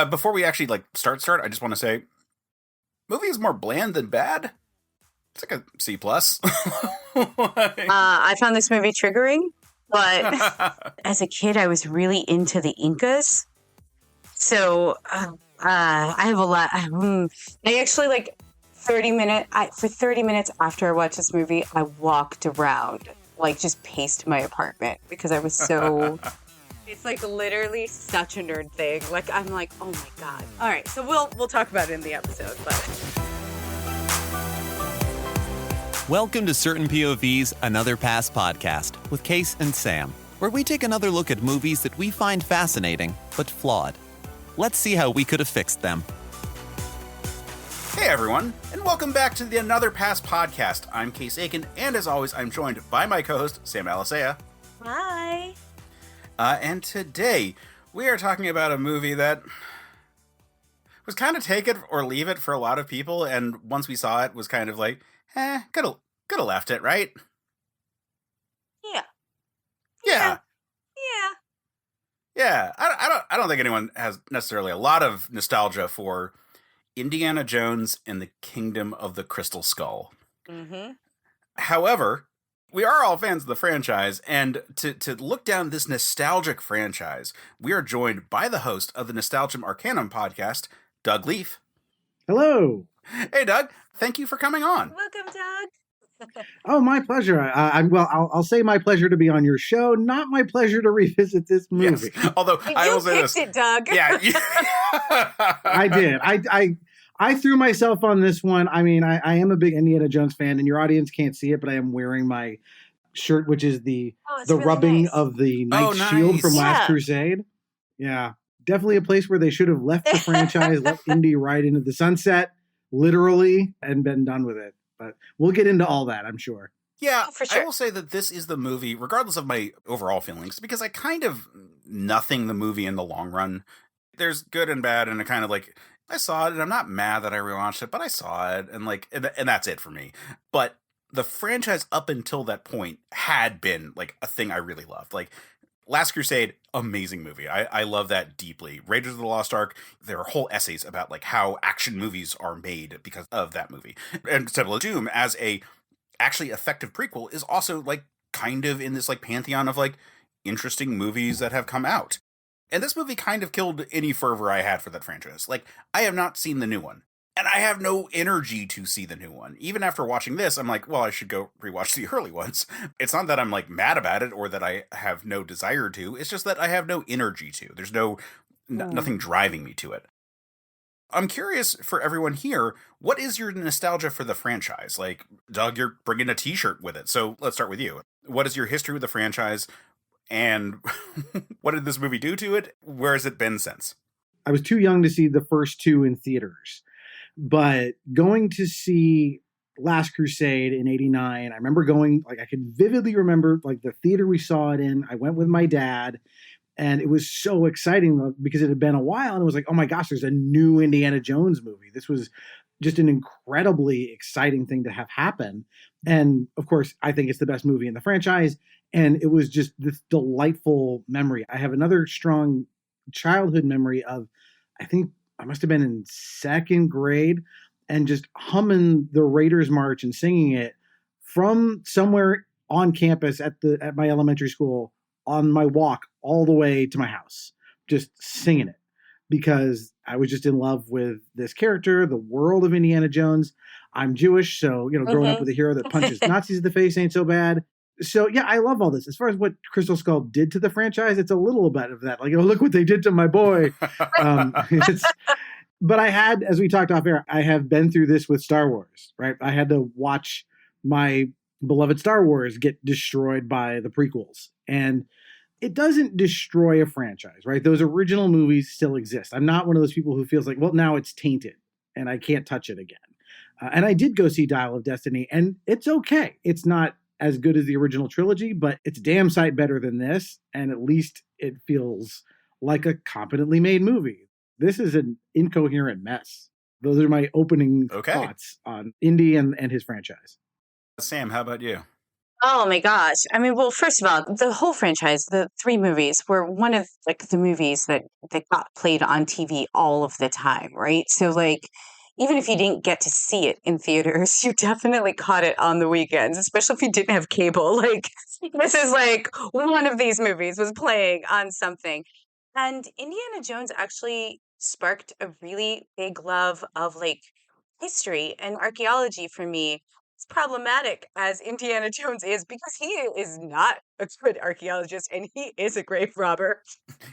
Before we actually start, I just want to say, movie is more bland than bad. It's like a C plus. I found this movie triggering, but as a kid, I was really into the Incas. So I have a lot. I actually for 30 minutes after I watched this movie, I walked around, just paced my apartment because I was so. It's literally such a nerd thing. I'm like, oh my God. All right, so we'll talk about it in the episode, but. Welcome to Certain POV's Another Pass podcast with Case and Sam, where we take another look at movies that we find fascinating but flawed. Let's see how we could have fixed them. Hey everyone, and welcome back to the Another Pass podcast. I'm Case Aiken, and as always, I'm joined by my co-host, Sam Alisea. Hi. And today, we are talking about a movie that was kind of take it or leave it for a lot of people, and once we saw it, was kind of like, could have left it, right? Yeah. I don't think anyone has necessarily a lot of nostalgia for Indiana Jones and the Kingdom of the Crystal Skull. Mm-hmm. However, we are all fans of the franchise, and to look down this nostalgic franchise, we are joined by the host of the Nostalgium Arcanum podcast, Doug Lief. Hello. Hey, Doug. Thank you for coming on. Welcome, Doug. Oh, my pleasure. I'll say my pleasure to be on your show, not my pleasure to revisit this movie. Yes. Although I will say this, it, Doug. Yeah, I did. I threw myself on this one. I mean, I am a big Indiana Jones fan, and your audience can't see it, but I am wearing my shirt, which is the really rubbing nice. of the Knight's Shield from Last Crusade. Yeah, definitely a place where they should have left the franchise, let Indy ride into the sunset, literally, and been done with it. But we'll get into all that, I'm sure. Yeah, for sure. I will say that this is the movie, regardless of my overall feelings, because I kind of nothing the movie in the long run. There's good and bad, and I saw it, and I'm not mad that I rewatched it, but I saw it, and that's it for me. But the franchise up until that point had been a thing I really loved. Last Crusade, amazing movie. I love that deeply. Raiders of the Lost Ark, there are whole essays about how action movies are made because of that movie. And Temple of Doom, as a actually effective prequel, is also kind of in this pantheon of interesting movies that have come out. And this movie kind of killed any fervor I had for that franchise. I have not seen the new one. And I have no energy to see the new one. Even after watching this, I'm like, well, I should go rewatch the early ones. It's not that I'm mad about it or that I have no desire to. It's just that I have no energy to. There's nothing driving me to it. I'm curious for everyone here, what is your nostalgia for the franchise? Doug, you're bringing a t-shirt with it. So let's start with you. What is your history with the franchise? And what did this movie do to it? Where has it been since? I was too young to see the first two in theaters. But going to see Last Crusade in '89, I remember going, I could vividly remember, the theater we saw it in. I went with my dad, and it was so exciting because it had been a while, and it was oh my gosh, there's a new Indiana Jones movie. This was just an incredibly exciting thing to have happen. And, of course, I think it's the best movie in the franchise, and it was just this delightful memory. I have another strong childhood memory of, I think, I must have been in second grade and just humming the Raiders March and singing it from somewhere on campus at my elementary school on my walk all the way to my house, just singing it because I was just in love with this character, the world of Indiana Jones. I'm Jewish, so, growing up with a hero that punches Nazis in the face ain't so bad. So, yeah, I love all this. As far as what Crystal Skull did to the franchise, it's a little bit of that. Look what they did to my boy. But I had, as we talked off air, I have been through this with Star Wars, right? I had to watch my beloved Star Wars get destroyed by the prequels. And it doesn't destroy a franchise, right? Those original movies still exist. I'm not one of those people who feels well, now it's tainted and I can't touch it again. And I did go see Dial of Destiny, and it's okay. It's not as good as the original trilogy, but it's damn sight better than this, and at least it feels like a competently made movie. This is an incoherent mess. Those are my opening thoughts on Indy and his franchise. Sam, how about you? Oh my gosh. I mean, well, first of all, the whole franchise, the three movies were one of like the movies that got played on TV all of the time, right? So like even if you didn't get to see it in theaters, you definitely caught it on the weekends, especially if you didn't have cable. Like this is like one of these movies was playing on something. And Indiana Jones actually sparked a really big love of like history and archaeology for me. It's problematic as Indiana Jones is because he is not a good archaeologist and he is a grave robber.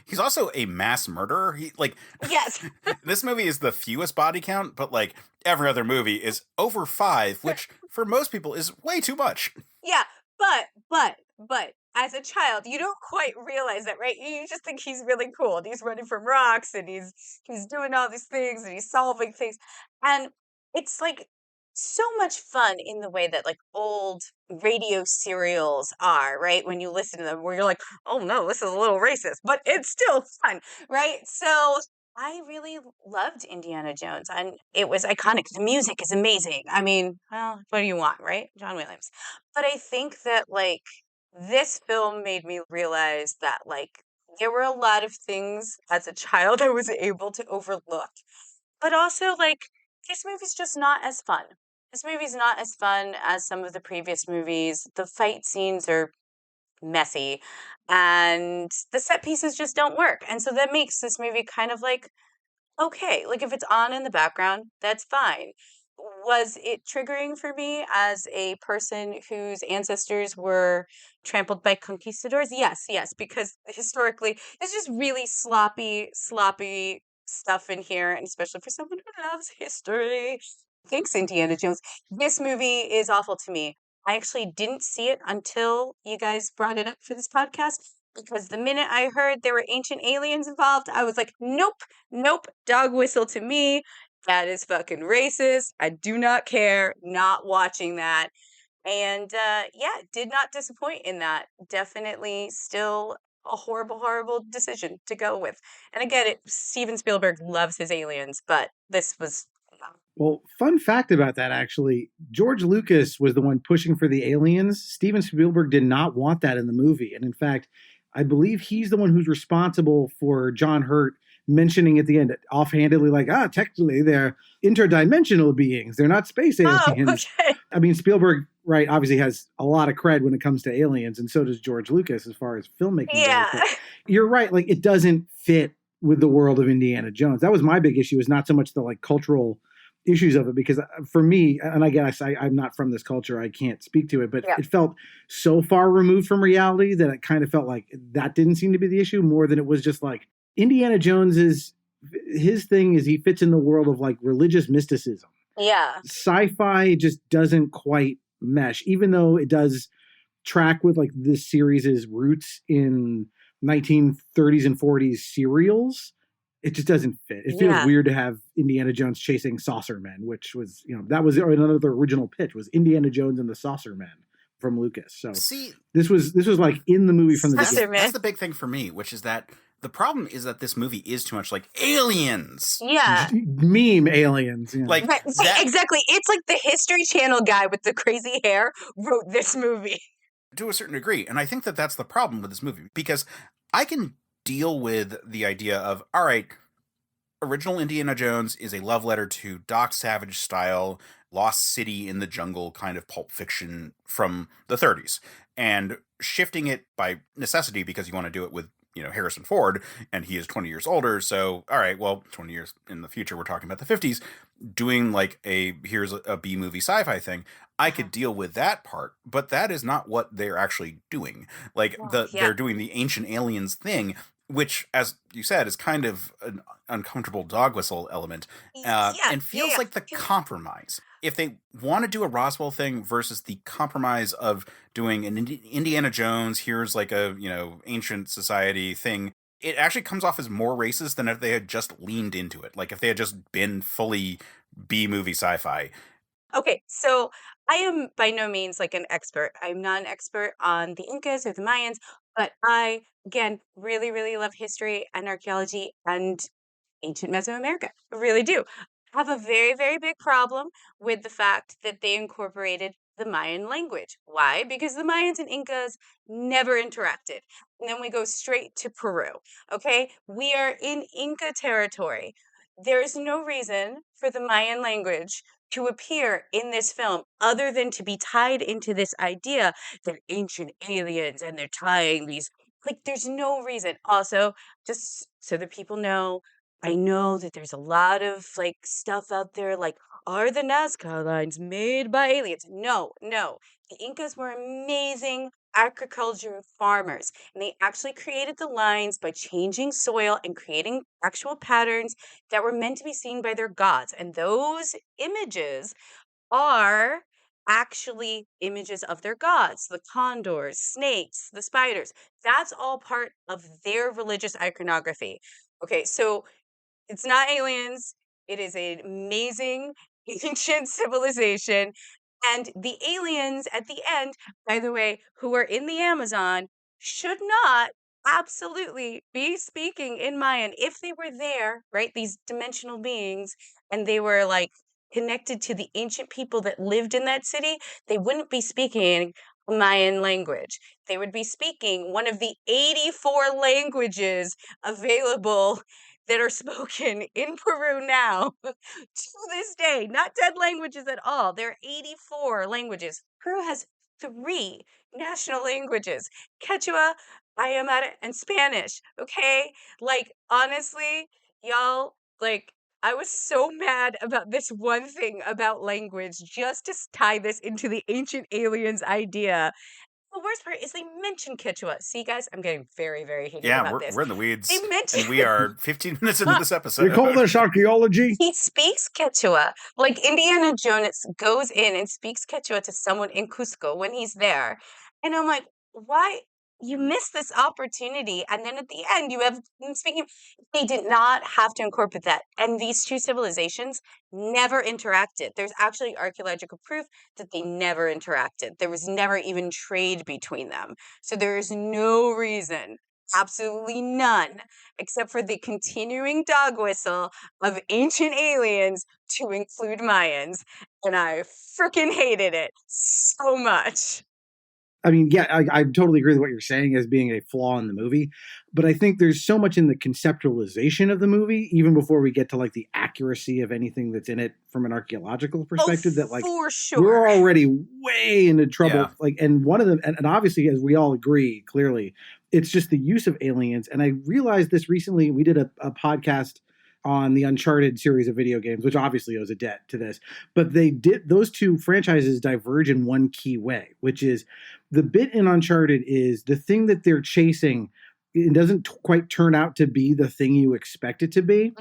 He's also a mass murderer. He like Yes. this movie is the fewest body count, but like every other movie is over 5, which for most people is way too much. Yeah, but as a child, you don't quite realize that, right? You just think he's really cool and he's running from rocks and he's doing all these things and he's solving things. And it's like so much fun in the way that like old radio serials are, right? When you listen to them, where you're like, oh no, this is a little racist, but it's still fun, right? So I really loved Indiana Jones and it was iconic. The music is amazing. I mean, well, what do you want, right? John Williams. But I think that like this film made me realize that like there were a lot of things as a child I was able to overlook. But also like this movie's just not as fun. This movie's not as fun as some of the previous movies. The fight scenes are messy and the set pieces just don't work. And so that makes this movie kind of like okay, like if it's on in the background, that's fine. Was it triggering for me as a person whose ancestors were trampled by conquistadors? Yes, yes, because historically it's just really sloppy stuff in here, and especially for someone who loves history. Thanks, Indiana Jones. This movie is awful to me. I actually didn't see it until you guys brought it up for this podcast because the minute I heard there were ancient aliens involved, I was like, nope, nope, dog whistle to me. That is fucking racist. I do not care. Not watching that. And yeah, did not disappoint in that. Definitely still a horrible, horrible decision to go with. And again, Steven Spielberg loves his aliens, but this was. Well, fun fact about that actually, George Lucas was the one pushing for the aliens. Steven Spielberg did not want that in the movie. And in fact, I believe he's the one who's responsible for John Hurt mentioning at the end, offhandedly, like, technically they're interdimensional beings. They're not space aliens. Oh, okay. I mean, Spielberg, right, obviously has a lot of cred when it comes to aliens, and so does George Lucas as far as filmmaking Yeah. goes. But you're right, like, it doesn't fit with the world of Indiana Jones. That was my big issue, is not so much the, like, cultural issues of it, because for me, and again, I'm not from this culture, I can't speak to it, but Yeah. it felt so far removed from reality that it kind of felt like that didn't seem to be the issue more than it was just like Indiana Jones is, his thing is he fits in the world of like religious mysticism. Yeah. Sci-fi just doesn't quite mesh, even though it does track with like this series' roots in 1930s and 40s serials. It just doesn't fit. It feels weird to have Indiana Jones chasing saucer men, which was, that was another original pitch, was Indiana Jones and the Saucer Men from Lucas. So See, this was like in the movie from the beginning. that's the big thing for me, which is that the problem is that this movie is too much like aliens. Yeah. Meme aliens. Yeah. Like right, exactly. It's like the History Channel guy with the crazy hair wrote this movie. To a certain degree. And I think that that's the problem with this movie, because I can deal with the idea of, all right, original Indiana Jones is a love letter to Doc Savage style Lost City in the Jungle kind of pulp fiction from the 30s, and shifting it by necessity because you want to do it with Harrison Ford, and he is 20 years older. So, all right, well, 20 years in the future, we're talking about the 50s, doing like here's a B movie sci-fi thing. I could deal with that part, but that is not what they're actually doing. Like they're doing the ancient aliens thing, which, as you said, is kind of an uncomfortable dog whistle element, and feels like the compromise. If they want to do a Roswell thing versus the compromise of doing an Indiana Jones, here's like a ancient society thing, it actually comes off as more racist than if they had just leaned into it. Like if they had just been fully B-movie sci-fi. Okay, so I am by no means like an expert. I'm not an expert on the Incas or the Mayans, but I, again, really, really love history and archaeology and ancient Mesoamerica. I really do. I have a very, very big problem with the fact that they incorporated the Mayan language. Why? Because the Mayans and Incas never interacted. And then we go straight to Peru. Okay, we are in Inca territory. There is no reason for the Mayan language to appear in this film other than to be tied into this idea that ancient aliens and they're tying these. Like, there's no reason. Also, just so that people know, I know that there's a lot of like stuff out there like, are the Nazca lines made by aliens? No, no. The Incas were amazing agriculture farmers, and they actually created the lines by changing soil and creating actual patterns that were meant to be seen by their gods. And those images are actually images of their gods, the condors, snakes, the spiders. That's all part of their religious iconography. Okay, so it's not aliens. It is an amazing ancient civilization. And the aliens at the end, by the way, who are in the Amazon, should not absolutely be speaking in Mayan. If they were there, right, these dimensional beings, and they were like connected to the ancient people that lived in that city, they wouldn't be speaking Mayan language. They would be speaking one of the 84 languages available that are spoken in Peru now to this day. Not dead languages at all. There are 84 languages. Peru has 3 national languages: Quechua, Aymara, and Spanish. Okay? Like, honestly, y'all, like, I was so mad about this one thing about language just to tie this into the ancient aliens idea. The worst part is they mention Quechua. See, guys, I'm getting very, very heated Yeah, about this. we're in the They weeds, mention and we are 15 minutes into this episode. You call this archaeology? he speaks Quechua. Like, Indiana Jones goes in and speaks Quechua to someone in Cusco when he's there. And I'm like, why? You missed this opportunity. And then at the end, you have them speaking. They did not have to incorporate that. And these two civilizations never interacted. There's actually archaeological proof that they never interacted. There was never even trade between them. So there is no reason, absolutely none, except for the continuing dog whistle of ancient aliens to include Mayans. And I freaking hated it so much. I mean, yeah, I totally agree with what you're saying as being a flaw in the movie, but I think there's so much in the conceptualization of the movie, even before we get to like the accuracy of anything that's in it from an archaeological perspective, that like for we're sure. already way into trouble. Yeah. Like, and one of them, and obviously, as we all agree, clearly, it's just the use of aliens. And I realized this recently. We did a podcast on the Uncharted series of video games, which obviously owes a debt to this. But they did, those two franchises diverge in one key way, which is the bit in Uncharted is the thing that they're chasing. It doesn't quite turn out to be the thing you expect it to be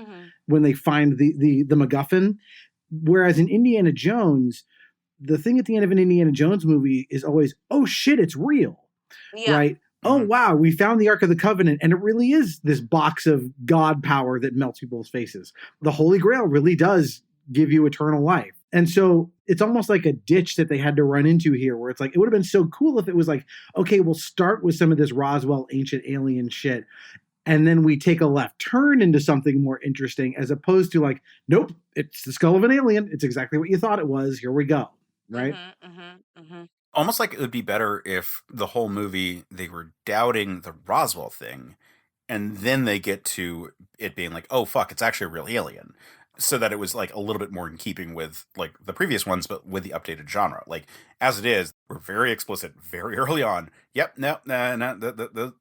when they find the MacGuffin. Whereas in Indiana Jones, the thing at the end of an Indiana Jones movie is always, oh shit, it's real, Yeah. right? Oh wow, we found the Ark of the Covenant, and it really is this box of God power that melts people's faces. The Holy Grail really does give you eternal life. And so it's almost like a ditch that they had to run into here, where it's like, it would have been so cool if it was like, okay, we'll start with some of this Roswell ancient alien shit, and then we take a left turn into something more interesting, as opposed to like, nope, it's the skull of an alien. It's exactly what you thought it was. Here we go. Right? Almost like it would be better if the whole movie they were doubting the Roswell thing, and then they get to it being like, oh fuck, it's actually a real alien. So that it was like a little bit more in keeping with like the previous ones, but with the updated genre. Like as it is, we're very explicit very early on. Yep, no,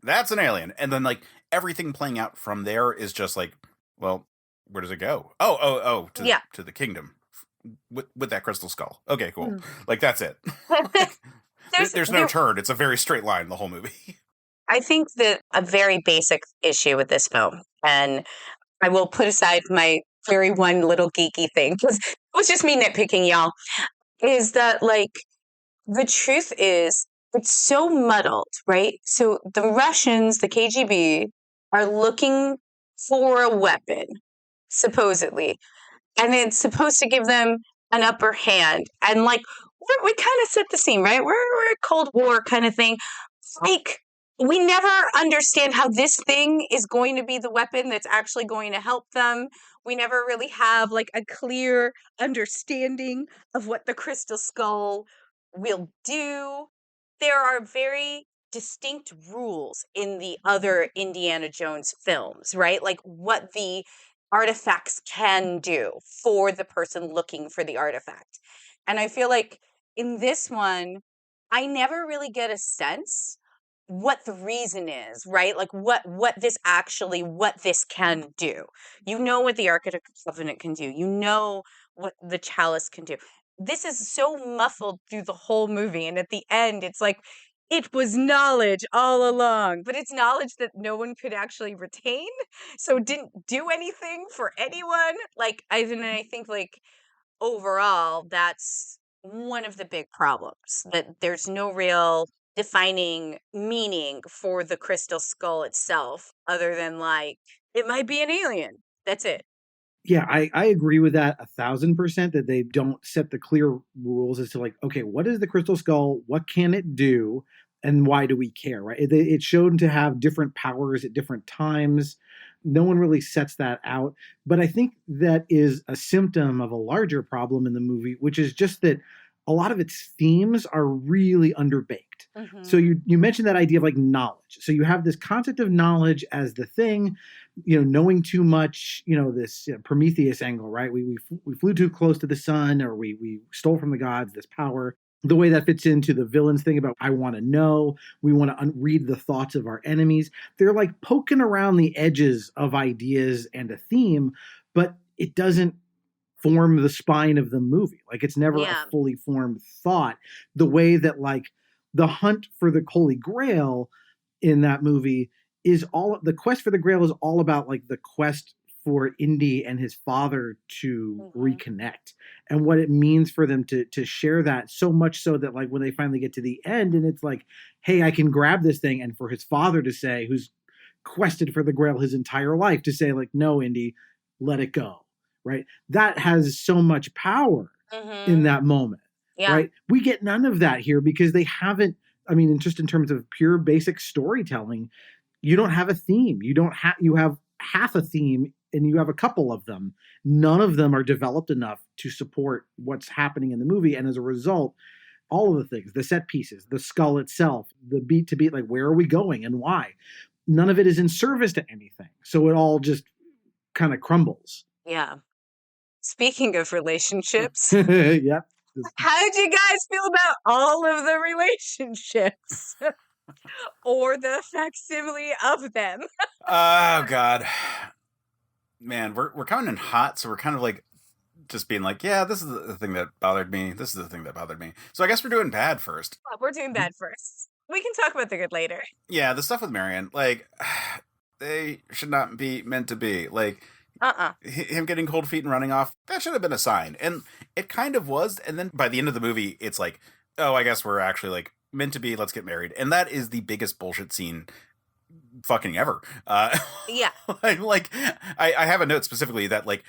that's an alien. And then like everything playing out from there is just like, well, where does it go? Oh, to the kingdom. With that crystal skull. Okay, cool. Like that's it. There's no turn. It's a very straight line the whole movie. I think that a very basic issue with this film, and I will put aside my very one little geeky thing, because it was just me nitpicking, y'all, is that like the truth is it's so muddled, right? So the Russians, the KGB, are looking for a weapon, supposedly, and it's supposed to give them an upper hand. And like we kind of set the scene, right? We're a Cold War kind of thing. Like we never understand how this thing is going to be the weapon that's actually going to help them. We never really have like a clear understanding of what the crystal skull we'll do. There are very distinct rules in the other Indiana Jones films, right? Like what the artifacts can do for the person looking for the artifact. And I feel like in this one, I never really get a sense what the reason is, right? Like what this can do. You know what the Ark of the Covenant can do. You know what the chalice can do. This is so muffled through the whole movie, and at the end it's like it was knowledge all along, but it's knowledge that no one could actually retain, so it didn't do anything for anyone. Like I think like overall, that's one of the big problems, that there's no real defining meaning for the crystal skull itself, other than like, it might be an alien. That's it. Yeah, I agree with that 1,000%, that they don't set the clear rules as to like, okay, what is the crystal skull? What can it do? And why do we care, right? It's shown to have different powers at different times. No one really sets that out. But I think that is a symptom of a larger problem in the movie, which is just that a lot of its themes are really underbaked. So you mentioned that idea of like knowledge. So you have this concept of knowledge as the thing, knowing too much, this Prometheus angle, right? We flew too close to the sun, or we stole from the gods this power. The way that fits into the villain's thing about, I want to know, we want to read the thoughts of our enemies. They're like poking around the edges of ideas and a theme, but it doesn't form the spine of the movie. Like it's never a fully formed thought. The way that like the hunt for the Holy Grail in that movie is the quest for the Grail is all about like the quest for Indy and his father to reconnect, and what it means for them to share that, so much so that like when they finally get to the end and it's like, hey, I can grab this thing, and for his father to say, who's quested for the Grail his entire life, to say like, no, Indy, let it go, right? That has so much power in that moment. Yeah. Right? We get none of that here because they haven't, just in terms of pure basic storytelling, you don't have a theme. You have half a theme and you have a couple of them. None of them are developed enough to support what's happening in the movie. And as a result, all of the things, the set pieces, the skull itself, the beat to beat, like where are we going and why? None of it is in service to anything. So it all just kind of crumbles. Yeah. Speaking of relationships. Yep. How did you guys feel about all of the relationships? Or the facsimile of them? Oh, God. Man, we're coming in hot, so we're kind of like just being like, yeah, this is the thing that bothered me. This is the thing that bothered me. So I guess we're doing bad first. Well, we're doing bad first. We can talk about the good later. Yeah, the stuff with Marion, like, they should not be meant to be. Like, him getting cold feet and running off, that should have been a sign. And it kind of was. And then by the end of the movie, it's like, oh, I guess we're actually like meant to be, let's get married. And that is the biggest bullshit scene fucking ever. Yeah. Like, I have a note specifically that like,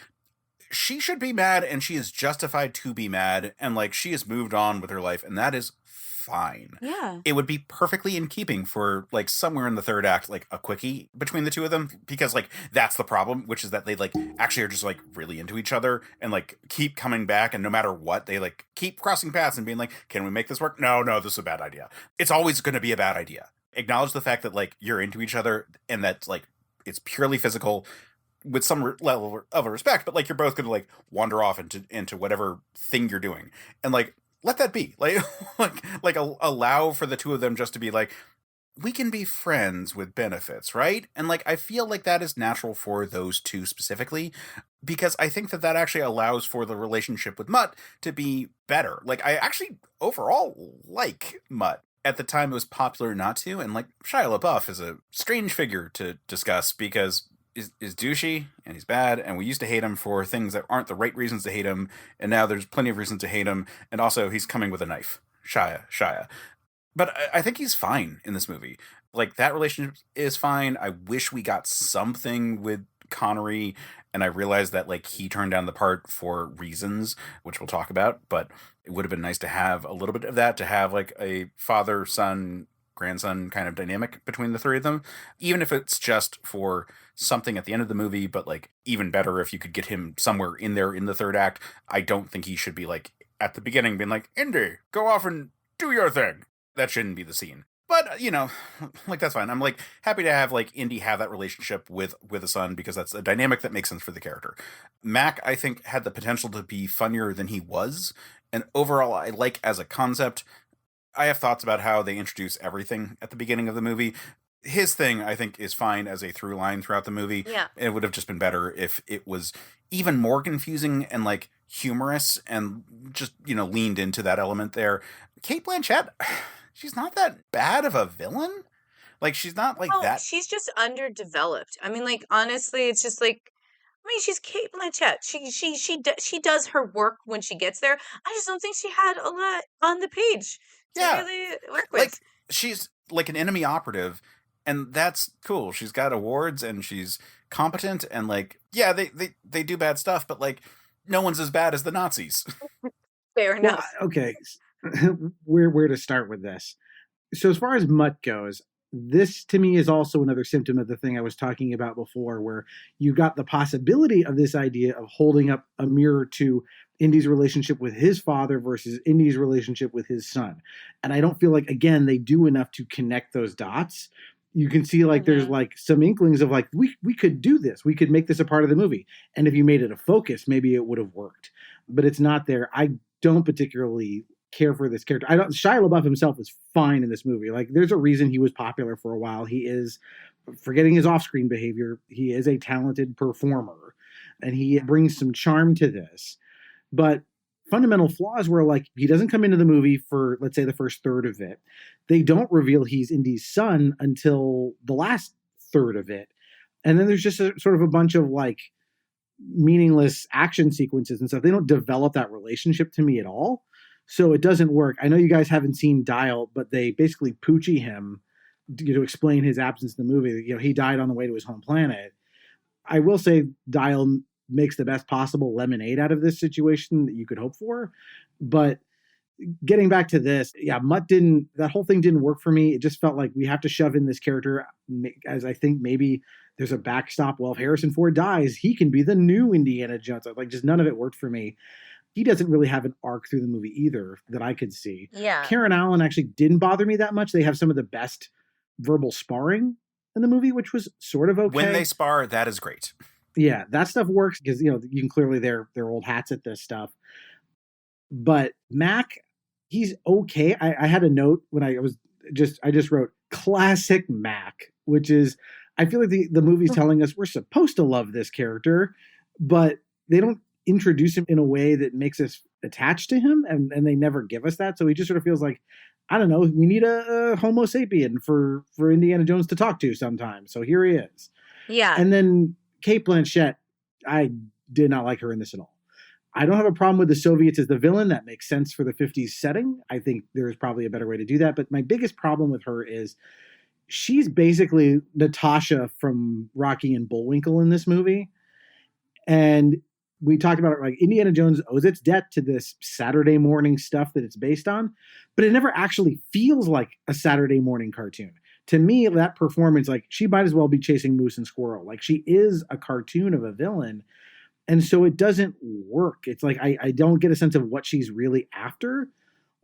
she should be mad and she is justified to be mad. And like, she has moved on with her life, and that is fine. Yeah. It would be perfectly in keeping for like somewhere in the third act, like a quickie between the two of them, because like that's the problem, which is that they like actually are just like really into each other and like keep coming back, and no matter what, they like keep crossing paths and being like, can we make this work? No, this is a bad idea. It's always going to be a bad idea. Acknowledge the fact that like you're into each other and that like it's purely physical with some level of respect, but like you're both going to like wander off into whatever thing you're doing, and like let that be. Like allow for the two of them just to be like, we can be friends with benefits, right? And like I feel like that is natural for those two specifically, because I think that actually allows for the relationship with Mutt to be better. Like I actually overall like Mutt. At the time it was popular not to, and like Shia LaBeouf is a strange figure to discuss because is douchey and he's bad, and we used to hate him for things that aren't the right reasons to hate him, and now there's plenty of reasons to hate him, and also he's coming with a knife. Shia. But I think he's fine in this movie. Like that relationship is fine. I wish we got something with Connery, and I realized that like he turned down the part for reasons, which we'll talk about, but it would have been nice to have a little bit of that, to have like a father, son, grandson kind of dynamic between the three of them, even if it's just for something at the end of the movie. But like even better if you could get him somewhere in there in the third act. I don't think he should be like at the beginning being like, Indy, go off and do your thing. That shouldn't be the scene. But, like, that's fine. I'm, like, happy to have, like, Indy have that relationship with a son because that's a dynamic that makes sense for the character. Mac, I think, had the potential to be funnier than he was. And overall, I like as a concept. I have thoughts about how they introduce everything at the beginning of the movie. His thing, I think, is fine as a through line throughout the movie. Yeah. It would have just been better if it was even more confusing and, like, humorous and just, leaned into that element there. Cate Blanchett, she's not that bad of a villain. Like, she's not like that. She's just underdeveloped. I mean, like, honestly, it's just like, I mean, she's Cate Blanchett. She does her work when she gets there. I just don't think she had a lot on the page to really work with. Like, she's like an enemy operative, and that's cool. She's got awards and she's competent, and like, yeah, they do bad stuff, but like, no one's as bad as the Nazis. Fair enough. Well, okay, where to start with this? So as far as Mutt goes, this to me is also another symptom of the thing I was talking about before, where you got the possibility of this idea of holding up a mirror to Indy's relationship with his father versus Indy's relationship with his son. And I don't feel like, again, they do enough to connect those dots. You can see like there's like some inklings of like, we could do this. We could make this a part of the movie. And if you made it a focus, maybe it would have worked. But it's not there. I don't particularly care for this character. Shia LaBeouf himself is fine in this movie. Like, there's a reason he was popular for a while. He is, forgetting his off-screen behavior, he is a talented performer, and he brings some charm to this. But fundamental flaws were like, he doesn't come into the movie for, let's say, the first third of it. They don't reveal he's Indy's son until the last third of it. And then there's just sort of a bunch of like meaningless action sequences and stuff. They don't develop that relationship to me at all. So it doesn't work. I know you guys haven't seen Dial, but they basically Poochie him to explain his absence in the movie. He died on the way to his home planet. I will say Dial makes the best possible lemonade out of this situation that you could hope for. But getting back to this, Mutt that whole thing didn't work for me. It just felt like we have to shove in this character as I think maybe there's a backstop. Well, if Harrison Ford dies, he can be the new Indiana Jones. Like, just none of it worked for me. He doesn't really have an arc through the movie either that I could see. Yeah. Karen Allen actually didn't bother me that much. They have some of the best verbal sparring in the movie, which was sort of okay. When they spar, that is great. Yeah, that stuff works because, you can clearly they're old hats at this stuff. But Mac, he's okay. I had a note when I just wrote classic Mac, which is, I feel like the movie's telling us we're supposed to love this character, but they don't introduce him in a way that makes us attached to him, and they never give us that. So he just sort of feels like, I don't know, we need a Homo sapien for Indiana Jones to talk to sometimes. So here he is. Yeah. And then Cate Blanchett, I did not like her in this at all. I don't have a problem with the Soviets as the villain. That makes sense for the 50s setting. I think there is probably a better way to do that. But my biggest problem with her is she's basically Natasha from Rocky and Bullwinkle in this movie. And we talked about it, like Indiana Jones owes its debt to this Saturday morning stuff that it's based on, but it never actually feels like a Saturday morning cartoon. To me, that performance, like, she might as well be chasing moose and squirrel. Like, she is a cartoon of a villain. And so it doesn't work. It's like, I don't get a sense of what she's really after.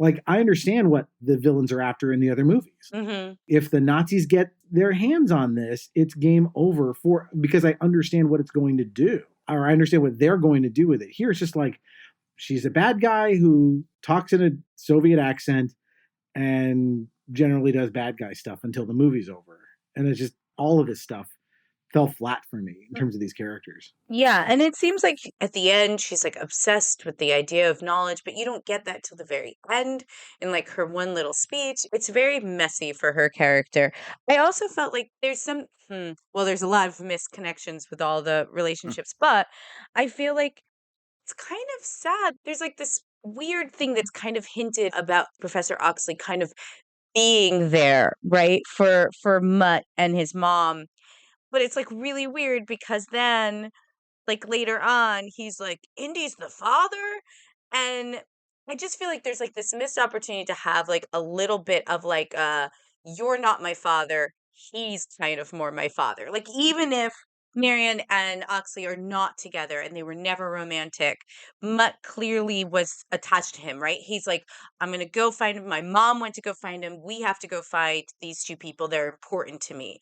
Like, I understand what the villains are after in the other movies. Mm-hmm. If the Nazis get their hands on this, it's game over because I understand what it's going to do. Or I understand what they're going to do with it. Here it's just like, she's a bad guy who talks in a Soviet accent and generally does bad guy stuff until the movie's over. And it's just, all of this stuff fell flat for me in terms of these characters. Yeah, and it seems like at the end she's like obsessed with the idea of knowledge, but you don't get that till the very end in like her one little speech. It's very messy for her character. I also felt like there's there's a lot of misconnections with all the relationships, but I feel like it's kind of sad. There's like this weird thing that's kind of hinted about Professor Oxley kind of being there, right? For Mutt and his mom. But it's like really weird because then like later on he's like, Indy's the father, and I just feel like there's like this missed opportunity to have like a little bit of like you're not my father, he's kind of more my father. Like, even if Marion and Oxley are not together and they were never romantic. Mutt clearly was attached to him, right? He's like, I'm going to go find him. My mom went to go find him. We have to go find these two people. They're important to me.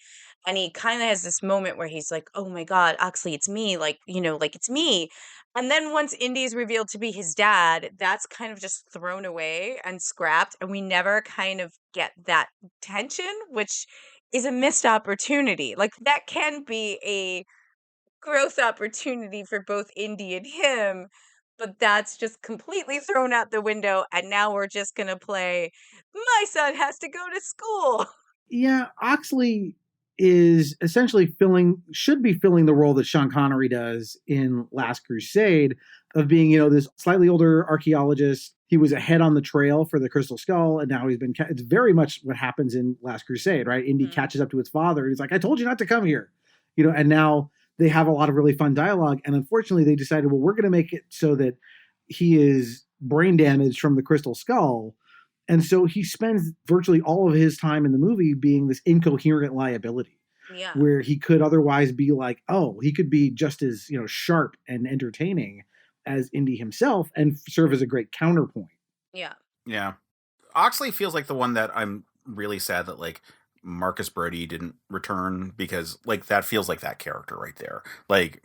And he kind of has this moment where he's like, oh my God, Oxley, it's me. Like, like it's me. And then once Indy is revealed to be his dad, that's kind of just thrown away and scrapped. And we never kind of get that tension, which is a missed opportunity. Like that can be a growth opportunity for both Indy and him, but that's just completely thrown out the window. And now we're just going to play, my son has to go to school. Yeah, Oxley is essentially should be filling the role that Sean Connery does in Last Crusade of being, this slightly older archaeologist. He was ahead on the trail for the Crystal Skull, and now it's very much what happens in Last Crusade, right? Indy catches up to his father, and he's like, I told you not to come here. And now they have a lot of really fun dialogue, and unfortunately they decided, well, we're going to make it so that he is brain damaged from the Crystal Skull. And so he spends virtually all of his time in the movie being this incoherent liability. Yeah. Where he could otherwise be like, he could be just as, sharp and entertaining as Indy himself and serve as a great counterpoint. Yeah. Yeah. Oxley feels like the one that I'm really sad that, like, Marcus Brody didn't return, because, like, that feels like that character right there. Like,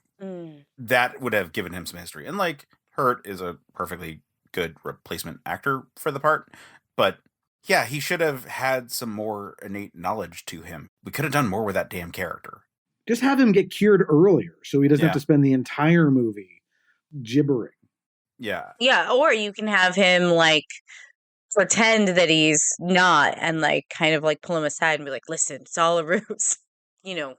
that would have given him some history. And, like, Hurt is a perfectly good replacement actor for the part. But yeah, he should have had some more innate knowledge to him. We could have done more with that damn character. Just have him get cured earlier so he doesn't have to spend the entire movie gibbering. Yeah. Yeah, or you can have him, like, pretend that he's not and, like, kind of, like, pull him aside and be like, listen, it's all a ruse.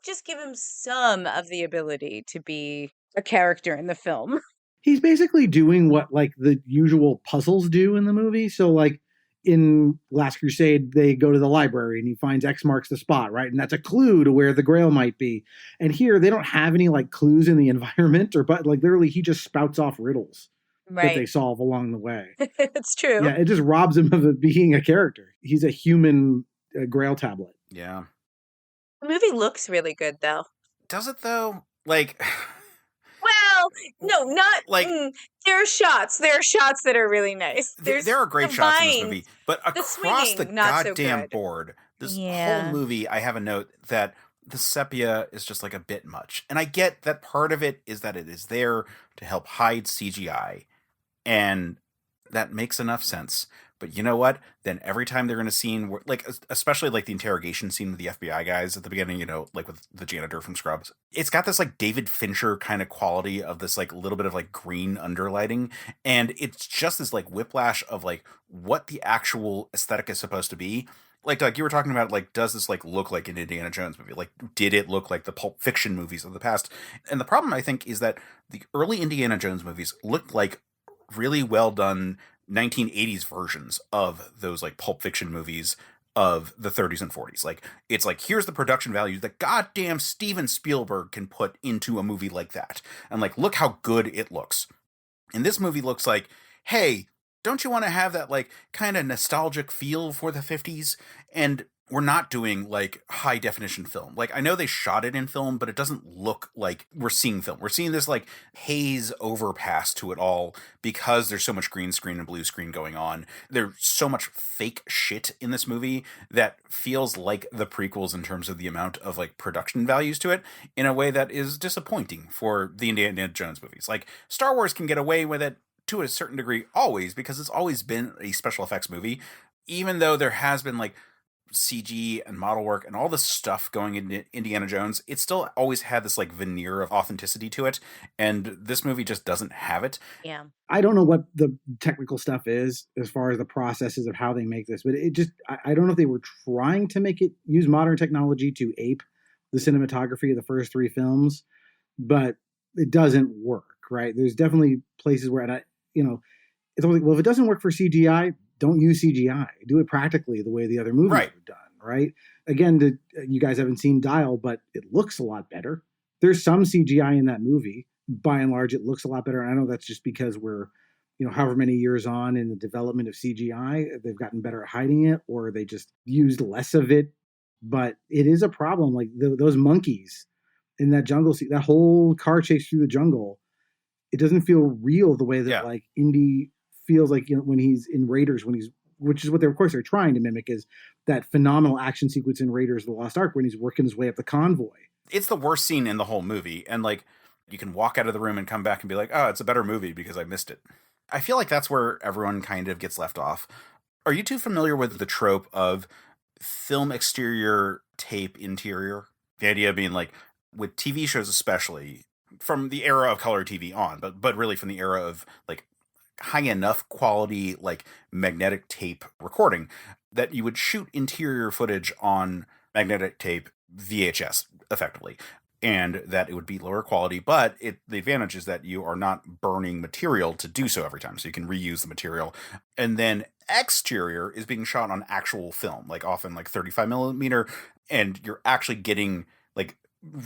Just give him some of the ability to be a character in the film. He's basically doing what, like, the usual puzzles do in the movie. So, like, in Last Crusade, they go to the library and he finds X marks the spot, right? And that's a clue to where the Grail might be. And here, they don't have any, like, clues in the environment, but, like, literally, he just spouts off riddles that they solve along the way. It's true. Yeah, it just robs him of being a character. He's a human Grail tablet. Yeah. The movie looks really good, though. Does it, though? Like... Well, no, not like there are shots. There are shots that are really nice. There are great shots in this movie, but across the goddamn board, this whole movie, I have a note that the sepia is just like a bit much. And I get that part of it is that it is there to help hide CGI, and that makes enough sense. But you know what? Then every time they're in a scene where, like, especially like the interrogation scene with the FBI guys at the beginning, like with the janitor from Scrubs, it's got this like David Fincher kind of quality of this like little bit of like green underlighting. And it's just this like whiplash of like what the actual aesthetic is supposed to be. Like, Doug, you were talking about, like, does this like look like an Indiana Jones movie? Like, did it look like the Pulp Fiction movies of the past? And the problem, I think, is that the early Indiana Jones movies looked like really well done 1980s versions of those like Pulp Fiction movies of the 30s and 40s. Like, it's like, here's the production value that goddamn Steven Spielberg can put into a movie like that. And like, look how good it looks. And this movie looks like, hey, don't you want to have that like kind of nostalgic feel for the 50s? And we're not doing like high definition film. Like, I know they shot it in film, but it doesn't look like we're seeing film. We're seeing this like haze overpass to it all because there's so much green screen and blue screen going on. There's so much fake shit in this movie that feels like the prequels in terms of the amount of like production values to it in a way that is disappointing for the Indiana Jones movies. Like, Star Wars can get away with it to a certain degree always, because it's always been a special effects movie, even though there has been like CG and model work and all this stuff going into Indiana Jones. It still always had this like veneer of authenticity to it, and this movie just doesn't have it. Yeah. I don't know what the technical stuff is as far as the processes of how they make this, but it just, I don't know if they were trying to make it use modern technology to ape the cinematography of the first three films, but it doesn't work, right? There's definitely places where, and it's always like, well, if it doesn't work for CGI, don't use CGI. Do it practically the way the other movies are done, right? Again, you guys haven't seen Dial, but it looks a lot better. There's some CGI in that movie. By and large, it looks a lot better. And I know that's just because we're, however many years on in the development of CGI, they've gotten better at hiding it, or they just used less of it. But it is a problem. Like those monkeys in that jungle scene, that whole car chase through the jungle, it doesn't feel real the way that Yeah. like Indy feels like, you know, when he's in Raiders, which is what they're, of course, they're trying to mimic, is that phenomenal action sequence in Raiders of the Lost Ark when he's working his way up the convoy. It's the worst scene in the whole movie. And like, you can walk out of the room and come back and be like, oh, it's a better movie because I missed it. I feel like that's where everyone kind of gets left off. Are you too familiar with the trope of film exterior, tape interior? The idea being like, with TV shows especially, from the era of color TV on, but really from the era of like high enough quality like magnetic tape recording that you would shoot interior footage on magnetic tape VHS effectively, and that it would be lower quality, but the advantage is that you are not burning material to do so every time, so you can reuse the material. And then exterior is being shot on actual film, like often like 35 millimeter, and you're actually getting like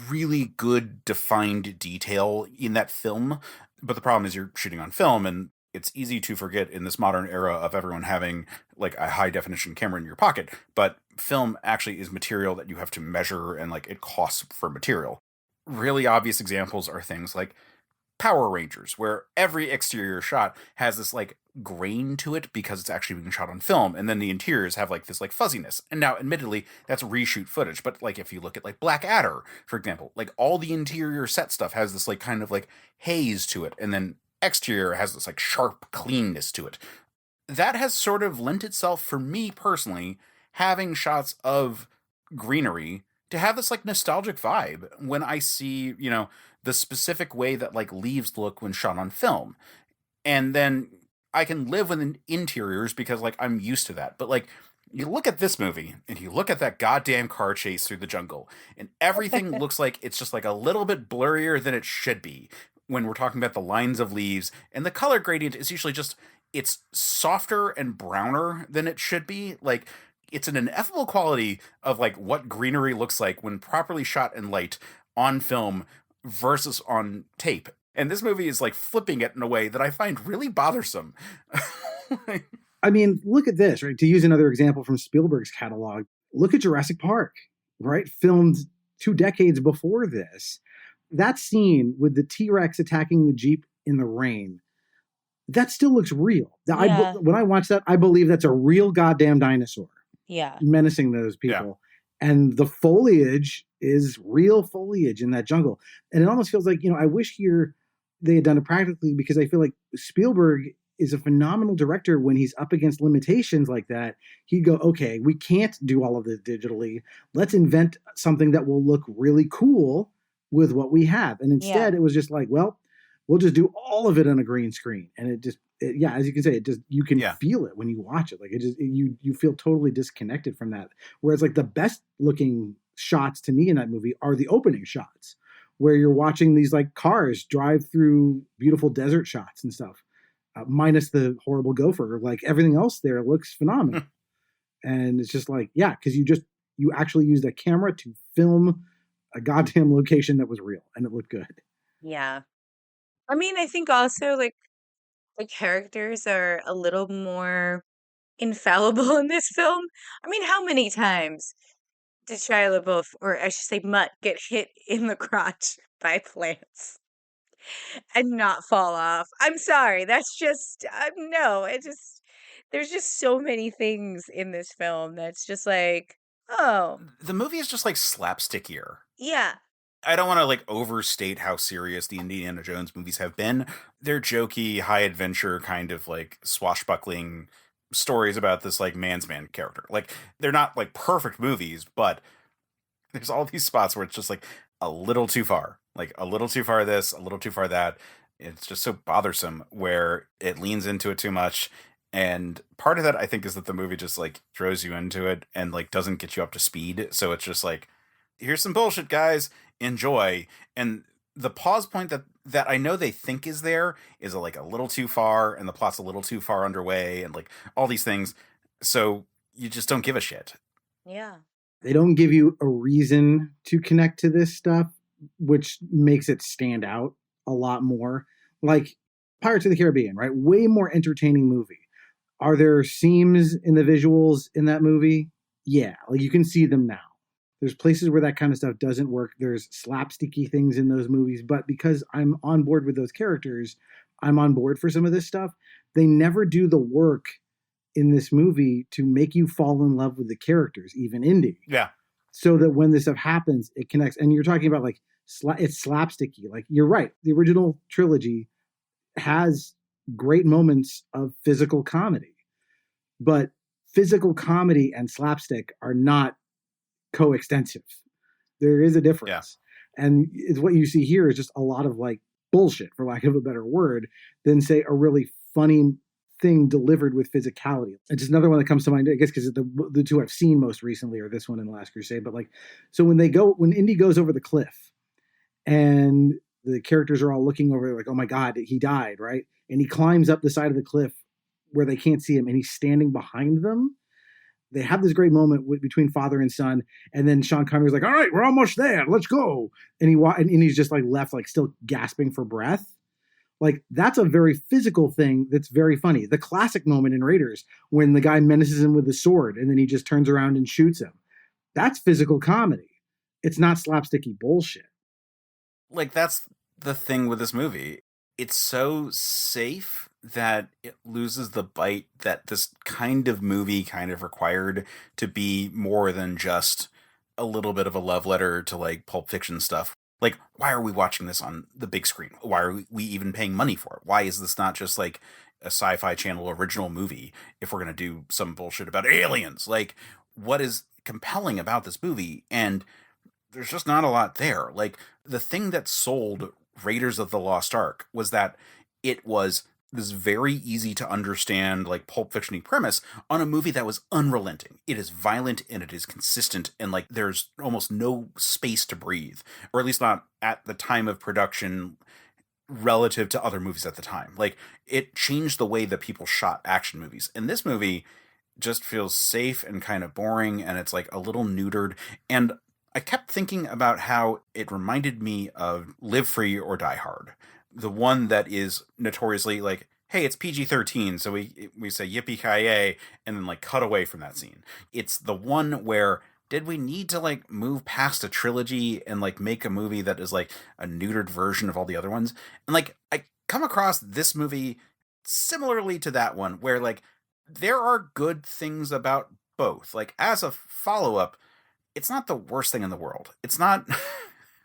really good defined detail in that film. But the problem is you're shooting on film, and it's easy to forget in this modern era of everyone having like a high definition camera in your pocket, but film actually is material that you have to measure, and like it costs for material. Really obvious examples are things like Power Rangers, where every exterior shot has this like grain to it because it's actually being shot on film, and then the interiors have like this like fuzziness. And now admittedly that's reshoot footage, but like if you look at like Black Adder, for example, like all the interior set stuff has this like kind of like haze to it, and then exterior has this like sharp cleanness to it. That has sort of lent itself, for me personally, having shots of greenery, to have this like nostalgic vibe when I see, you know, the specific way that like leaves look when shot on film. And then I can live with interiors because like I'm used to that. But like, you look at this movie and you look at that goddamn car chase through the jungle, and everything looks like it's just like a little bit blurrier than it should be when we're talking about the lines of leaves, and the color gradient is usually just, it's softer and browner than it should be. Like, it's an ineffable quality of like what greenery looks like when properly shot in light on film versus on tape. And this movie is like flipping it in a way that I find really bothersome. I mean, look at this, right? To use another example from Spielberg's catalog, look at Jurassic Park, right? Filmed 2 decades before this. That scene with the T-Rex attacking the Jeep in the rain, that still looks real. Yeah. When I watch that, I believe that's a real goddamn dinosaur. Yeah. Menacing those people. Yeah. And the foliage is real foliage in that jungle. And it almost feels like, you know, I wish they had done it practically, because I feel like Spielberg is a phenomenal director. When he's up against limitations like that, he'd go, okay, we can't do all of this digitally. Let's invent something that will look really cool with what we have. And instead it was just like, well, we'll just do all of it on a green screen. And it just, as you can say, it just, you can feel it when you watch it. Like it just, you feel totally disconnected from that. Whereas like the best looking shots to me in that movie are the opening shots, where you're watching these like cars drive through beautiful desert shots and stuff, minus the horrible gopher. Like everything else there looks phenomenal. And it's just like, because you actually used a camera to film a goddamn location that was real, and it looked good. Yeah. I mean, I think also like the characters are a little more infallible in this film. I mean, how many times did Shia LaBeouf, or I should say Mutt, get hit in the crotch by plants and not fall off? I'm sorry. That's just, no, there's just so many things in this film that's just like, oh. The movie is just like slapstickier. Yeah. I don't want to like overstate how serious the Indiana Jones movies have been. They're jokey, high adventure, kind of like swashbuckling stories about this like man's man character. Like, they're not like perfect movies, but there's all these spots where it's just like a little too far. Like a little too far this, a little too far that. It's just so bothersome where it leans into it too much. And part of that, I think, is that the movie just like throws you into it and like doesn't get you up to speed. So it's just like, here's some bullshit, guys, enjoy. And the pause point that I know they think is there is like a little too far, and the plot's a little too far underway, and like all these things. So you just don't give a shit. Yeah. They don't give you a reason to connect to this stuff, which makes it stand out a lot more. Like Pirates of the Caribbean, right? Way more entertaining movie. Are there seams in the visuals in that movie? Yeah, like you can see them now. There's places where that kind of stuff doesn't work. There's slapsticky things in those movies, but because I'm on board with those characters, I'm on board for some of this stuff. They never do the work in this movie to make you fall in love with the characters, even Indy. Yeah. So that when this stuff happens, it connects. And you're talking about like, it's slapsticky. Like, you're right. The original trilogy has great moments of physical comedy, but physical comedy and slapstick are not coextensive. There is a difference. Yeah. And it's what you see here is just a lot of like bullshit, for lack of a better word, than say a really funny thing delivered with physicality. It's just another one that comes to mind, I guess, because the two I've seen most recently are this one and The Last Crusade. But like, so when Indy goes over the cliff and the characters are all looking over like, oh my God, he died, right? And he climbs up the side of the cliff where they can't see him and he's standing behind them. They have this great moment between father and son. And then Sean Connery's like, all right, we're almost there. Let's go. And he's just like left, like still gasping for breath. Like, that's a very physical thing that's very funny. The classic moment in Raiders when the guy menaces him with a sword and then he just turns around and shoots him. That's physical comedy. It's not slapsticky bullshit. Like, that's the thing with this movie. It's so safe that it loses the bite that this kind of movie kind of required to be more than just a little bit of a love letter to like Pulp Fiction stuff. Like, why are we watching this on the big screen? Why are we even paying money for it? Why is this not just like a Sci-Fi Channel original movie if we're going to do some bullshit about aliens? Like, what is compelling about this movie? And there's just not a lot there. Like, the thing that sold Raiders of the Lost Ark was that it was this very easy to understand, like, Pulp Fiction-y premise on a movie that was unrelenting. It is violent and it is consistent, and like there's almost no space to breathe, or at least not at the time of production relative to other movies at the time. Like, it changed the way that people shot action movies. And this movie just feels safe and kind of boring, and it's like a little neutered. And I kept thinking about how it reminded me of Live Free or Die Hard. The one that is notoriously like, hey, it's PG-13, so we say yippee-ki-yay, and then like cut away from that scene. It's the one where, did we need to like move past a trilogy and like make a movie that is like a neutered version of all the other ones? And like, I come across this movie similarly to that one, where like there are good things about both. Like, as a follow-up, it's not the worst thing in the world. It's not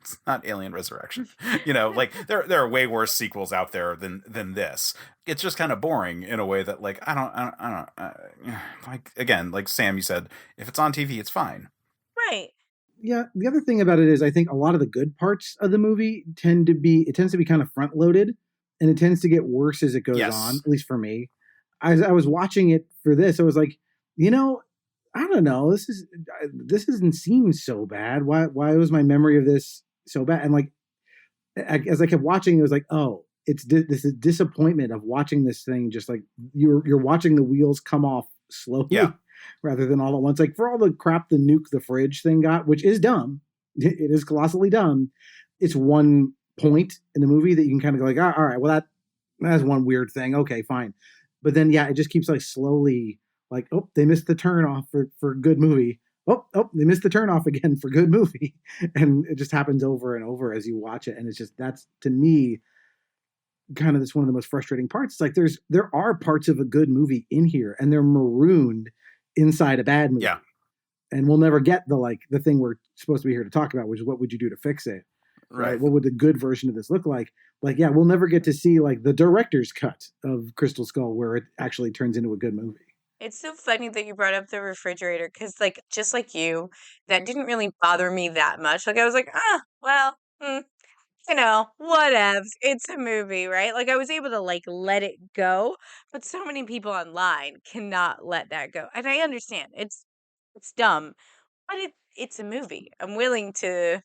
it's not Alien Resurrection. You know, like there are way worse sequels out there than this. It's just kind of boring in a way that like I don't like, again, like Sam, you said, if it's on TV, it's fine. Right. Yeah, the other thing about it is I think a lot of the good parts of the movie tends to be kind of front loaded, and it tends to get worse as it goes on, at least for me. As I was watching it for this, I was like, I don't know. This doesn't seem so bad. Why was my memory of this so bad? And like, as I kept watching, it was like, oh, it's this is disappointment of watching this thing. Just like you're watching the wheels come off slowly, rather than all at once. Like, for all the crap the nuke the fridge thing got, which is dumb. It is colossally dumb. It's one point in the movie that you can kind of go like, oh, all right, well that's one weird thing. Okay, fine. But then it just keeps like slowly. Like, oh, they missed the turn off for good movie. Oh, they missed the turn off again for good movie. And it just happens over and over as you watch it. And it's just, that's, to me, kind of this one of the most frustrating parts. It's like there are parts of a good movie in here, and they're marooned inside a bad movie. Yeah. And we'll never get the thing we're supposed to be here to talk about, which is what would you do to fix it? Right. What would the good version of this look like? Like, yeah, we'll never get to see like the director's cut of Crystal Skull where it actually turns into a good movie. It's so funny that you brought up the refrigerator, because, like, just like you, that didn't really bother me that much. Like, I was like, well, whatevs. It's a movie, right? Like, I was able to, like, let it go. But so many people online cannot let that go. And I understand. It's dumb. But it's a movie. I'm willing to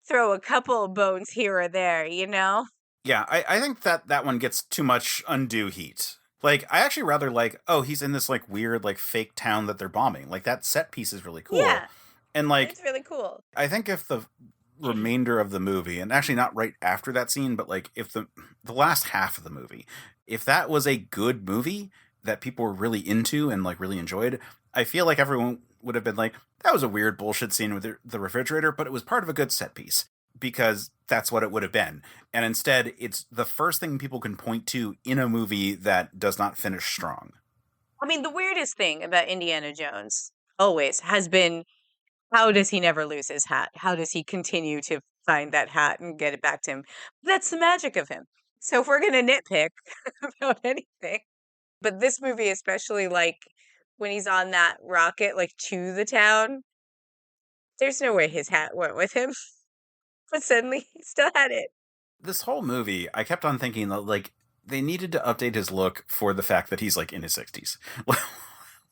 throw a couple of bones here or there, Yeah, I think that one gets too much undue heat. Like, I actually rather like, oh, he's in this like weird like fake town that they're bombing. Like, that set piece is really cool. Yeah. And like, it's really cool. I think if the remainder of the movie, and actually not right after that scene, but like if the last half of the movie, if that was a good movie that people were really into and like really enjoyed, I feel like everyone would have been like, that was a weird bullshit scene with the refrigerator, but it was part of a good set piece because that's what it would have been. And instead, it's the first thing people can point to in a movie that does not finish strong. I mean, the weirdest thing about Indiana Jones always has been, how does he never lose his hat? How does he continue to find that hat and get it back to him? That's the magic of him. So if we're going to nitpick about anything, but this movie, especially like when he's on that rocket, like to the town, there's no way his hat went with him. But suddenly he still had it. This whole movie, I kept on thinking that, like, they needed to update his look for the fact that he's, like, in his 60s.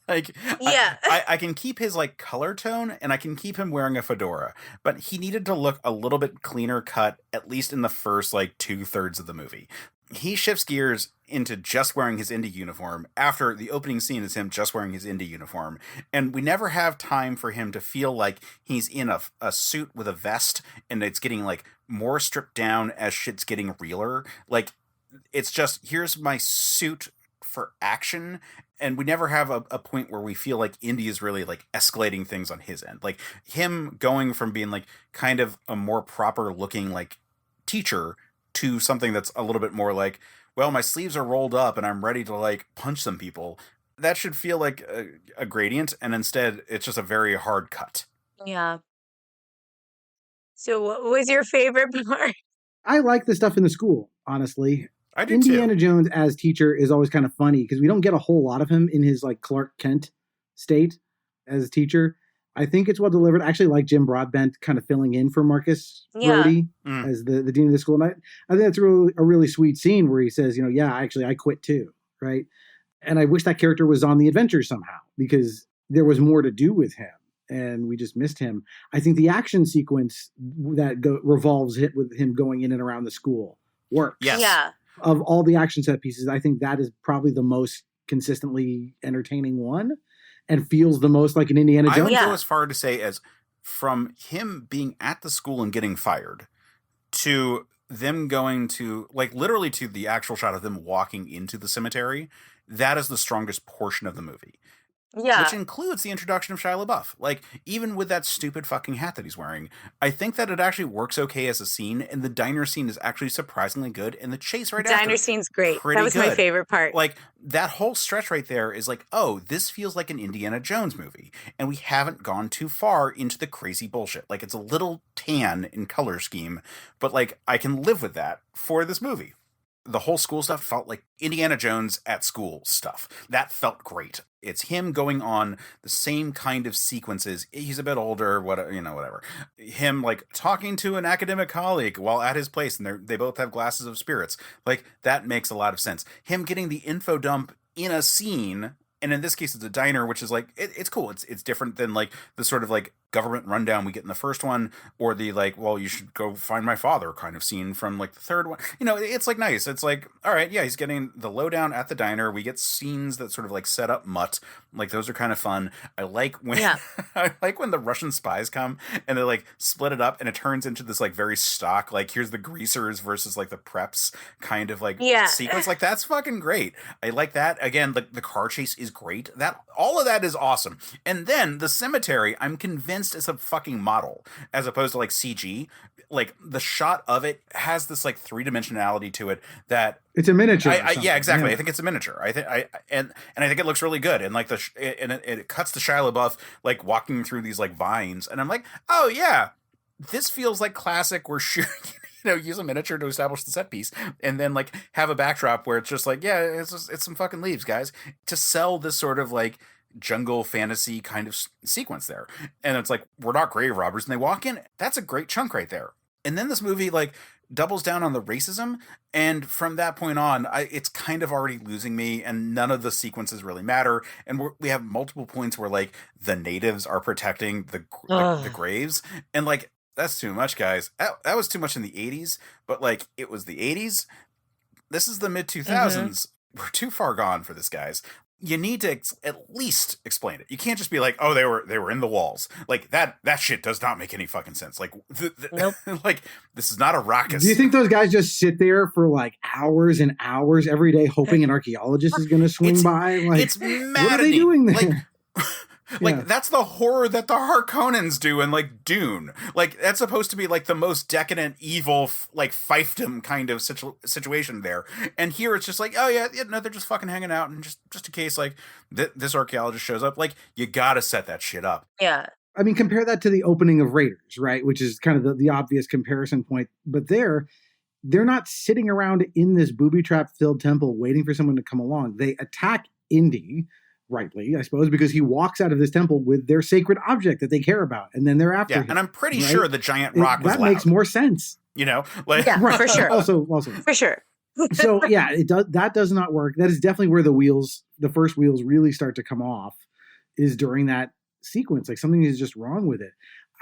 Like, yeah. I can keep his, like, color tone, and I can keep him wearing a fedora, but he needed to look a little bit cleaner cut, at least in the first, like, 2/3 of the movie. He shifts gears into just wearing his Indy uniform after the opening scene is him just wearing his Indy uniform. And we never have time for him to feel like he's in a suit with a vest and it's getting like more stripped down as shit's getting realer. Like, it's just, here's my suit for action. And we never have a point where we feel like Indy is really like escalating things on his end. Like him going from being like kind of a more proper looking like teacher to something that's a little bit more like, well, my sleeves are rolled up and I'm ready to like punch some people. That should feel like a gradient, and instead it's just a very hard cut. Yeah. So what was your favorite part? I like the stuff in the school, honestly. I do Indiana too. Jones as teacher is always kind of funny because we don't get a whole lot of him in his like Clark Kent state as teacher. I think it's well delivered. I actually like Jim Broadbent kind of filling in for Marcus Brody as the dean of the school. And I think that's a really sweet scene where he says, you know, yeah, actually, I quit too, right? And I wish that character was on the adventure somehow because there was more to do with him and we just missed him. I think the action sequence that revolves it with him going in and around the school works. Yes. Yeah. Of all the action set pieces, I think that is probably the most consistently entertaining one. And feels the most like an Indiana Jones. I would go as far to say as from him being at the school and getting fired to them going to, like, literally to the actual shot of them walking into the cemetery, that is the strongest portion of the movie. Yeah. Which includes the introduction of Shia LaBeouf. Like, even with that stupid fucking hat that he's wearing, I think that it actually works okay as a scene, and the diner scene is actually surprisingly good, and the chase right after. Diner scene's great. That was good. my favorite part. Like, that whole stretch right there is like, oh, this feels like an Indiana Jones movie, and we haven't gone too far into the crazy bullshit. Like, it's a little tan in color scheme, but, like, I can live with that for this movie. The whole school stuff felt like Indiana Jones at school stuff. That felt great. It's him going on the same kind of sequences. He's a bit older, whatever. Him like talking to an academic colleague while at his place, and they both have glasses of spirits. Like, that makes a lot of sense. Him getting the info dump in a scene, and in this case it's a diner, which is like it's cool. It's different than like the sort of like government rundown we get in the first one, or the like, well, you should go find my father kind of scene from like the third one. You know, it's like nice. It's like, all right, yeah, he's getting the lowdown at the diner. We get scenes that sort of like set up Mutt. Like, those are kind of fun. I like when I like when the Russian spies come and they like split it up and it turns into this like very stock, like, here's the greasers versus like the preps kind of like sequence. Like, that's fucking great. I like that. Again, the car chase is great. That all of that is awesome. And then the cemetery, I'm convinced is a fucking model as opposed to like CG. Like, the shot of it has this like 3-dimensionality to it that it's a miniature. Yeah, exactly. Yeah. I think it's a miniature. I think and I think it looks really good. And like it cuts to Shia LaBeouf like walking through these like vines, and I'm like, oh yeah, this feels like classic. We're shooting. Use a miniature to establish the set piece, and then like have a backdrop where it's just like, yeah, it's some fucking leaves, guys, to sell this sort of like jungle fantasy kind of sequence there. And it's like, we're not grave robbers, and they walk in. That's a great chunk right there. And then this movie like doubles down on the racism, and from that point on, it's kind of already losing me, and none of the sequences really matter. And we have multiple points where like the natives are protecting the graves, and like, that's too much, guys. That was too much in the 80s, but like, it was the 80s. This is the mid 2000s. We're too far gone for this, guys. You need to at least explain it. You can't just be like, oh, they were in the walls. Like, that shit does not make any fucking sense. Like, nope. Like, this is not a raucous. Do you think those guys just sit there for like hours and hours every day hoping an archaeologist is going to swing by? Like, it's maddening. what are they doing there? Like, Like, Yeah. that's the horror that the Harkonnens do in, like, Dune. Like, that's supposed to be, like, the most decadent, evil, like, fiefdom kind of situation there. And here it's just like, oh, yeah, no, they're just fucking hanging out. And just in case, like, this archaeologist shows up, like, you gotta set that shit up. Yeah. I mean, compare that to the opening of Raiders, right? Which is kind of the obvious comparison point. But they're not sitting around in this booby trap filled temple waiting for someone to come along. They attack Indy, rightly, I suppose, because he walks out of this temple with their sacred object that they care about, and then they're after him. And I'm pretty right? sure the giant rock was that loud. makes more sense. You know, like, Yeah, for sure. Also, For sure. so yeah, it does. That does not work. That is definitely where the first wheels really start to come off, is during that sequence. Like, something is just wrong with it.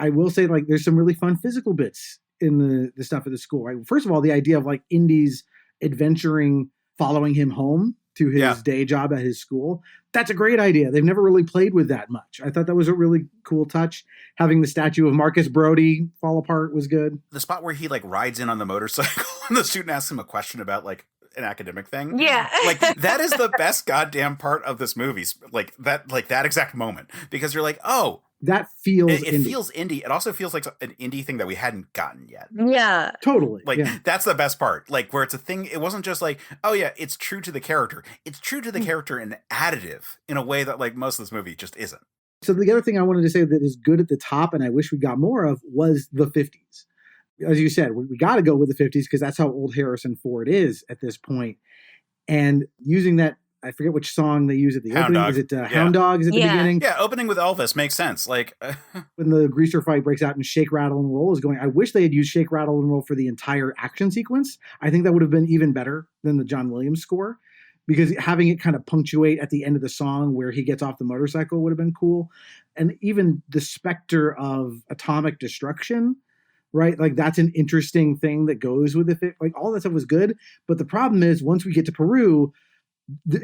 I will say, like, there's some really fun physical bits in the stuff at the school. Right? First of all, the idea of, like, Indy's adventuring, following him home to his day job at his school. That's a great idea. They've never really played with that much. I thought that was a really cool touch. Having the statue of Marcus Brody fall apart was good. The spot where he, like, rides in on the motorcycle and the student asks him a question about, like, an academic thing. Yeah. Like, that is the best goddamn part of this movie. Like that exact moment. Because you're like, oh, that feels it indie. feels indie. It also feels like an indie thing that we hadn't gotten yet. Yeah. Totally. Like, yeah. that's the best part. Like, where it's a thing. It wasn't just like, oh yeah, it's true to the character. It's true to the character and additive in a way that, like, most of this movie just isn't. So the other thing I wanted to say that is good at the top, and I wish we got more of, was the 50s. As you said, we got to go with the 50s because that's how old Harrison Ford is at this point. And using that, I forget which song they use at the Hound opening. Dog. Is it Hound Dogs at the beginning? Yeah, opening with Elvis makes sense. Like, when the greaser fight breaks out and Shake, Rattle, and Roll is going, I wish they had used Shake, Rattle, and Roll for the entire action sequence. I think that would have been even better than the John Williams score, because having it kind of punctuate at the end of the song where he gets off the motorcycle would have been cool. And even the specter of atomic destruction, right? Like, that's an interesting thing that goes with it. Like, all that stuff was good. But the problem is, once we get to Peru,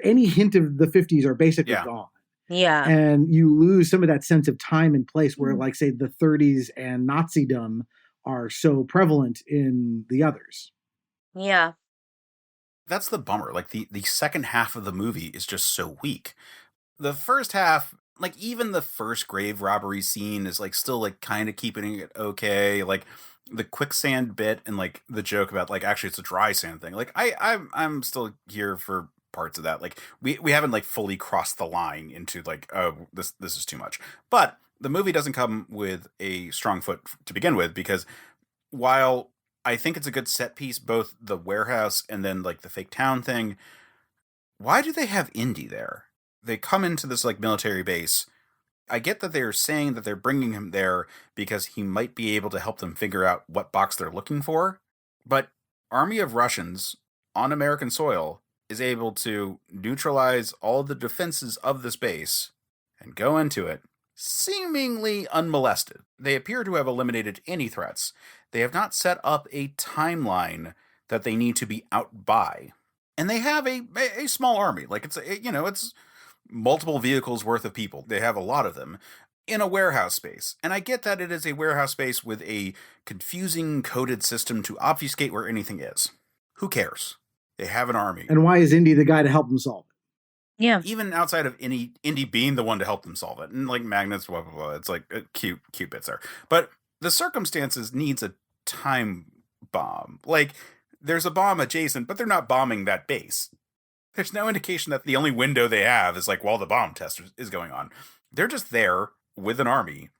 any hint of the 50s are basically gone. Yeah. And you lose some of that sense of time and place where, like, say, the 30s and Nazism are so prevalent in the others. Yeah. that's the bummer. Like, the second half of the movie is just so weak. The first half, like, even the first grave robbery scene is, like, still, like, kind of keeping it okay. Like, the quicksand bit and, like, the joke about, like, actually it's a dry sand thing. Like, I'm still here for parts of that. Like, we haven't, like, fully crossed the line into, like, oh, this is too much. But the movie doesn't come with a strong foot to begin with, because while I think it's a good set piece, both the warehouse and then, like, the fake town thing, why do they have Indy there? They come into this, like, military base. I get that they're saying that they're bringing him there because he might be able to help them figure out what box they're looking for. But army of Russians on American soil is able to neutralize all the defenses of this base and go into it seemingly unmolested. They appear to have eliminated any threats. They have not set up a timeline that they need to be out by. And they have a small army. Like, it's multiple vehicles worth of people. They have a lot of them in a warehouse space. And I get that it is a warehouse space with a confusing coded system to obfuscate where anything is. Who cares? They have an army. And why is Indy the guy to help them solve it? Yeah. Even outside of Indy being the one to help them solve it. And, like, magnets, blah, blah, blah. It's like cute bits there. But the circumstances needs a time bomb. Like, there's a bomb adjacent, but they're not bombing that base. There's no indication that the only window they have is, like, while the bomb test is going on. They're just there with an army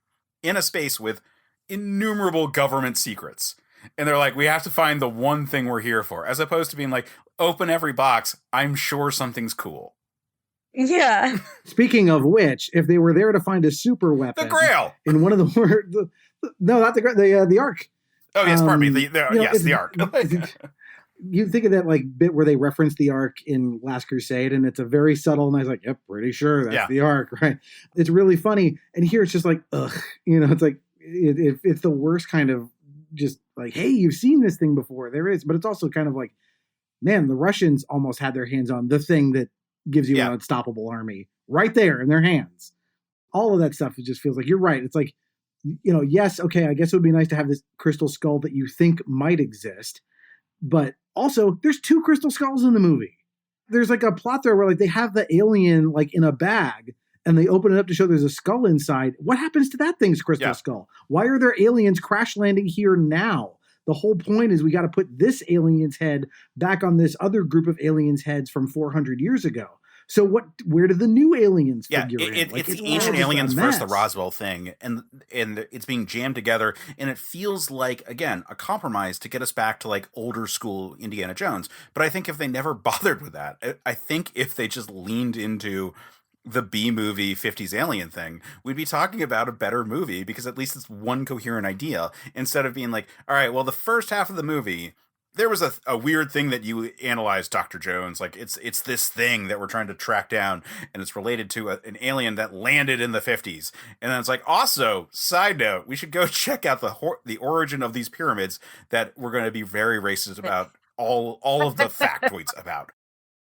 in a space with innumerable government secrets. And they're like, we have to find the one thing we're here for. As opposed to being like, open every box. I'm sure something's cool. Yeah. Speaking of which, if they were there to find a super weapon, The Grail. in one of the no, not the Grail, the Ark. Oh yes, pardon me. The Ark. You think of that, like, bit where they reference the Ark in Last Crusade, and it's a very subtle, and I was like, yep, pretty sure that's the Ark, right? It's really funny, and here it's just like, ugh, it's like it's the worst kind of just like, hey, you've seen this thing before. There is, but it's also kind of like, man, the Russians almost had their hands on the thing that gives you an unstoppable army right there in their hands. All of that stuff, it just feels like, you're right. It's like, yes, okay, I guess it would be nice to have this crystal skull that you think might exist, but also there's 2 crystal skulls in the movie. There's, like, a plot there where, like, they have the alien, like, in a bag, and they open it up to show there's a skull inside. What happens to that thing's crystal skull? Why are there aliens crash landing here now? The whole point is we got to put this alien's head back on this other group of aliens' heads from 400 years ago. So where do the new aliens figure in? It's the ancient aliens versus the Roswell thing, and it's being jammed together, and it feels like, again, a compromise to get us back to like older school Indiana Jones. But I think if they never bothered with that, I think if they just leaned into the B-movie 50s alien thing, we'd be talking about a better movie, because at least it's one coherent idea, instead of being like, all right, well, the first half of the movie, there was a weird thing that you analyzed, Dr. Jones. Like, it's this thing that we're trying to track down, and it's related to an alien that landed in the 50s. And then it's like, also, side note, we should go check out the origin of these pyramids that we're going to be very racist about all of the factoids about.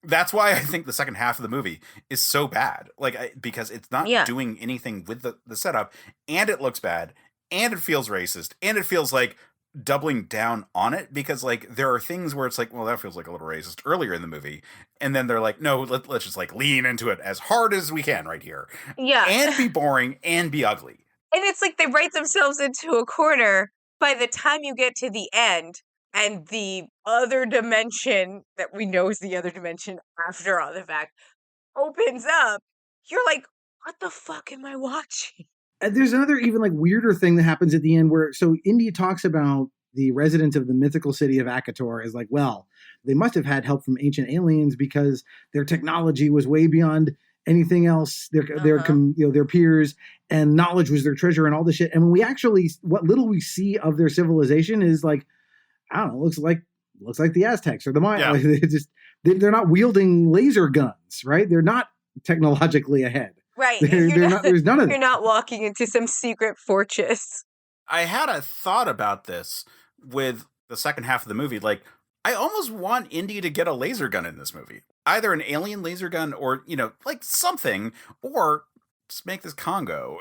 That's why I think the second half of the movie is so bad. Like, because it's not doing anything with the setup, and it looks bad, and it feels racist, and it feels like doubling down on it, because like there are things where it's like, well, that feels like a little racist earlier in the movie, and then they're like, no, let's just like lean into it as hard as we can right here, and be boring and be ugly. And it's like they write themselves into a corner. By the time you get to the end and the other dimension that we know is the other dimension after all the fact opens up, you're like, what the fuck am I watching? And there's another even like weirder thing that happens at the end where, so Indy talks about the residents of the mythical city of Akator as like, well, they must have had help from ancient aliens because their technology was way beyond anything else, their peers, and knowledge was their treasure and all this shit. And when we actually, what little we see of their civilization is like, I don't know, looks like the Aztecs or the Maya. Yeah. Like they're not wielding laser guns, right? They're not technologically ahead. Right. There's none of that. You're not walking into some secret fortress. I had a thought about this with the second half of the movie. Like, I almost want Indy to get a laser gun in this movie. Either an alien laser gun or, like something, or just make this Congo.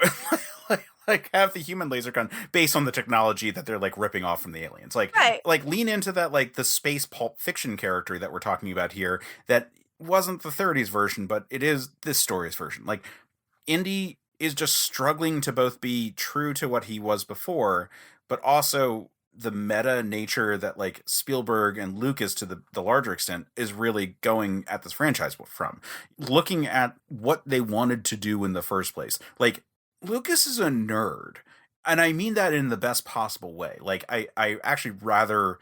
like have the human laser gun based on the technology that they're like ripping off from the aliens. Like, like lean into that, like the space Pulp Fiction character that we're talking about here that wasn't the 30s version, but it is this story's version. Like, Indy is just struggling to both be true to what he was before, but also the meta nature that like Spielberg and Lucas to the larger extent is really going at this franchise from. Looking at what they wanted to do in the first place. Like, Lucas is a nerd. And I mean that in the best possible way. Like, I actually rather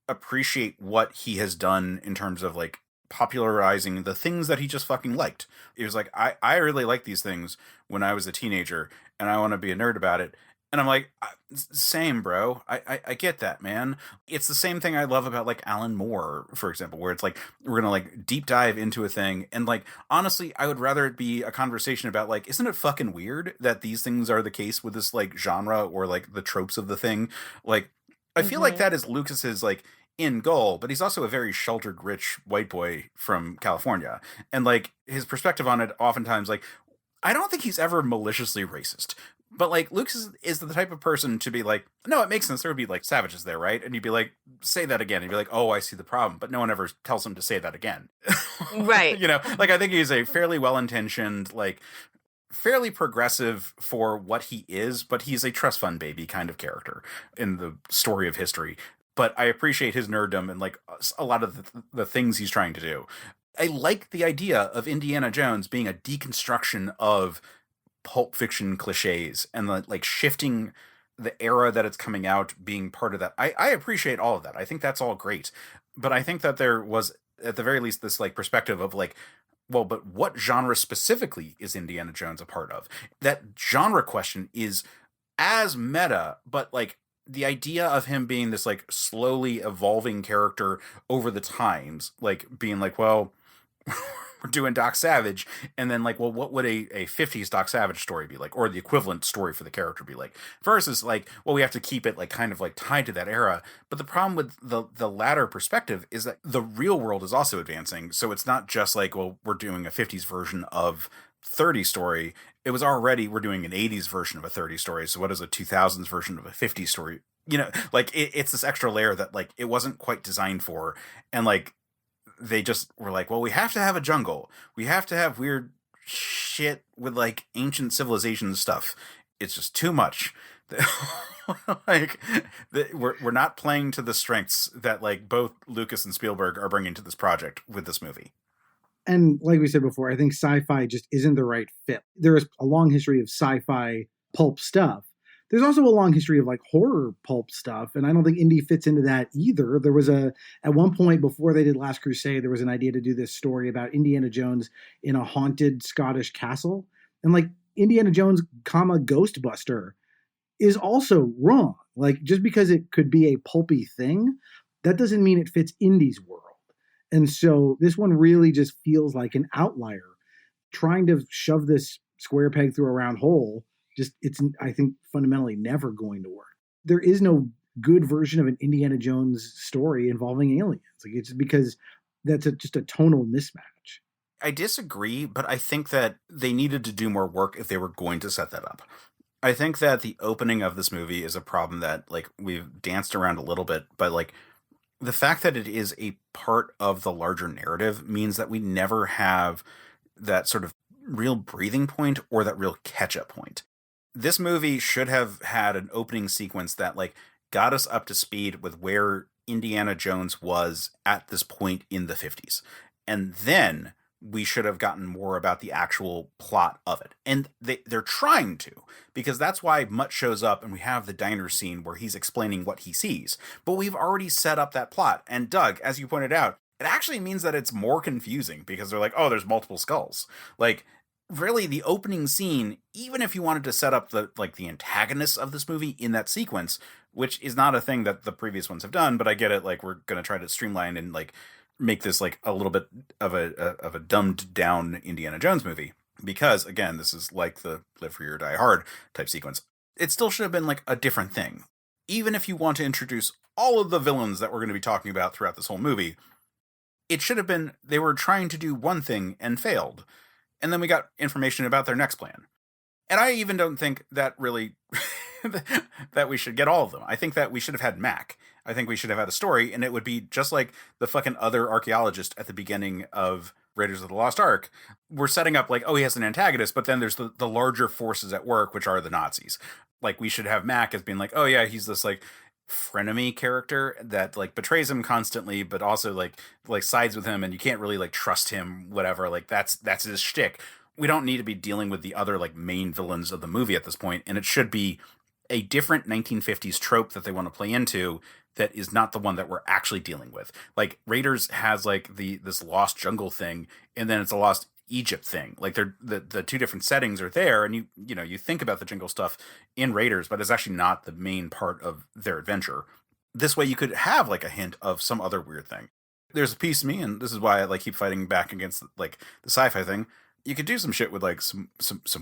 appreciate what he has done in terms of like popularizing the things that he just fucking liked. It was like, I really like these things when I was a teenager, and I want to be a nerd about it. And I'm like, same, bro. I get that, man. It's the same thing I love about like Alan Moore, for example, where it's like, we're going to like deep dive into a thing. And like, honestly, I would rather it be a conversation about like, isn't it fucking weird that these things are the case with this like genre or like the tropes of the thing? Like, I feel like that is Lucas's like end goal, but he's also a very sheltered, rich white boy from California. And like his perspective on it oftentimes, like, I don't think he's ever maliciously racist. But like Lucas is the type of person to be like, no, it makes sense. There would be like savages there, right? And you'd be like, say that again. And you'd be like, oh, I see the problem. But no one ever tells him to say that again. Right. Like I think he's a fairly well-intentioned, like fairly progressive for what he is, but he's a trust fund baby kind of character in the story of history. But I appreciate his nerddom and like a lot of the things he's trying to do. I like the idea of Indiana Jones being a deconstruction of Pulp Fiction cliches and like shifting the era that it's coming out, being part of that. I appreciate all of that. I think that's all great. But I think that there was at the very least this like perspective of like, well, but what genre specifically is Indiana Jones a part of? That genre question is as meta, but like the idea of him being this like slowly evolving character over the times, like being like, well, we're doing Doc Savage, and then like, well, what would a 50s Doc Savage story be like, or the equivalent story for the character be like, versus like, well, we have to keep it like kind of like tied to that era. But the problem with the latter perspective is that the real world is also advancing, so it's not just like, well, we're doing a 50s version of 30 story. It was already, we're doing an 80s version of a 30 story, so what is a 2000s version of a 50s story? Like it's this extra layer that like it wasn't quite designed for. And like they just were like, well, we have to have a jungle, we have to have weird shit with like ancient civilization stuff. It's just too much. Like we're not playing to the strengths that like both Lucas and Spielberg are bringing to this project with this movie. And like we said before, I think sci-fi just isn't the right fit. There is a long history of sci-fi pulp stuff. There's also a long history of like horror pulp stuff, and I don't think indie fits into that either. There was at one point before they did Last Crusade, there was an idea to do this story about Indiana Jones in a haunted Scottish castle. And like Indiana Jones, Ghostbuster is also wrong. Like just because it could be a pulpy thing, that doesn't mean it fits indie's world. And so this one really just feels like an outlier. Trying to shove this square peg through a round hole, it's, I think, fundamentally never going to work. There is no good version of an Indiana Jones story involving aliens. Like it's because that's just a tonal mismatch. I disagree, but I think that they needed to do more work if they were going to set that up. I think that the opening of this movie is a problem that like we've danced around a little bit, but like the fact that it is a part of the larger narrative means that we never have that sort of real breathing point or that real catch-up point. This movie should have had an opening sequence that like got us up to speed with where Indiana Jones was at this point in the 50s. And then we should have gotten more about the actual plot of it. And they're trying to, because that's why Mutt shows up and we have the diner scene where he's explaining what he sees. But we've already set up that plot. And Doug, as you pointed out, it actually means that it's more confusing because they're like, oh, there's multiple skulls. Like, really, the opening scene, even if you wanted to set up the antagonists of this movie in that sequence, which is not a thing that the previous ones have done, but I get it, like, we're going to try to streamline and, like, make this like a little bit of a dumbed down Indiana Jones movie, because again, this is like the Live Free or Die Hard type sequence. It still should have been like a different thing. Even if you want to introduce all of the villains that we're going to be talking about throughout this whole movie, it should have been they were trying to do one thing and failed, and then we got information about their next plan. And I even don't think that really that we should get all of them. I think that we should have had Mac. I think we should have had a story, and it would be just like the fucking other archaeologist at the beginning of Raiders of the Lost Ark. We're setting up like, oh, he has an antagonist, but then there's the larger forces at work, which are the Nazis. Like, we should have Mac as being like, oh yeah, he's this like frenemy character that like betrays him constantly, but also like sides with him, and you can't really like trust him, whatever. Like that's his shtick. We don't need to be dealing with the other like main villains of the movie at this point, and it should be a different 1950s trope that they want to play into that is not the one that we're actually dealing with. Like Raiders has like this lost jungle thing, and then it's a lost Egypt thing. Like they're the two different settings are there, and you think about the jungle stuff in Raiders, but it's actually not the main part of their adventure. This way you could have like a hint of some other weird thing. There's a piece of me, and this is why I like keep fighting back against like the sci-fi thing. You could do some shit with like some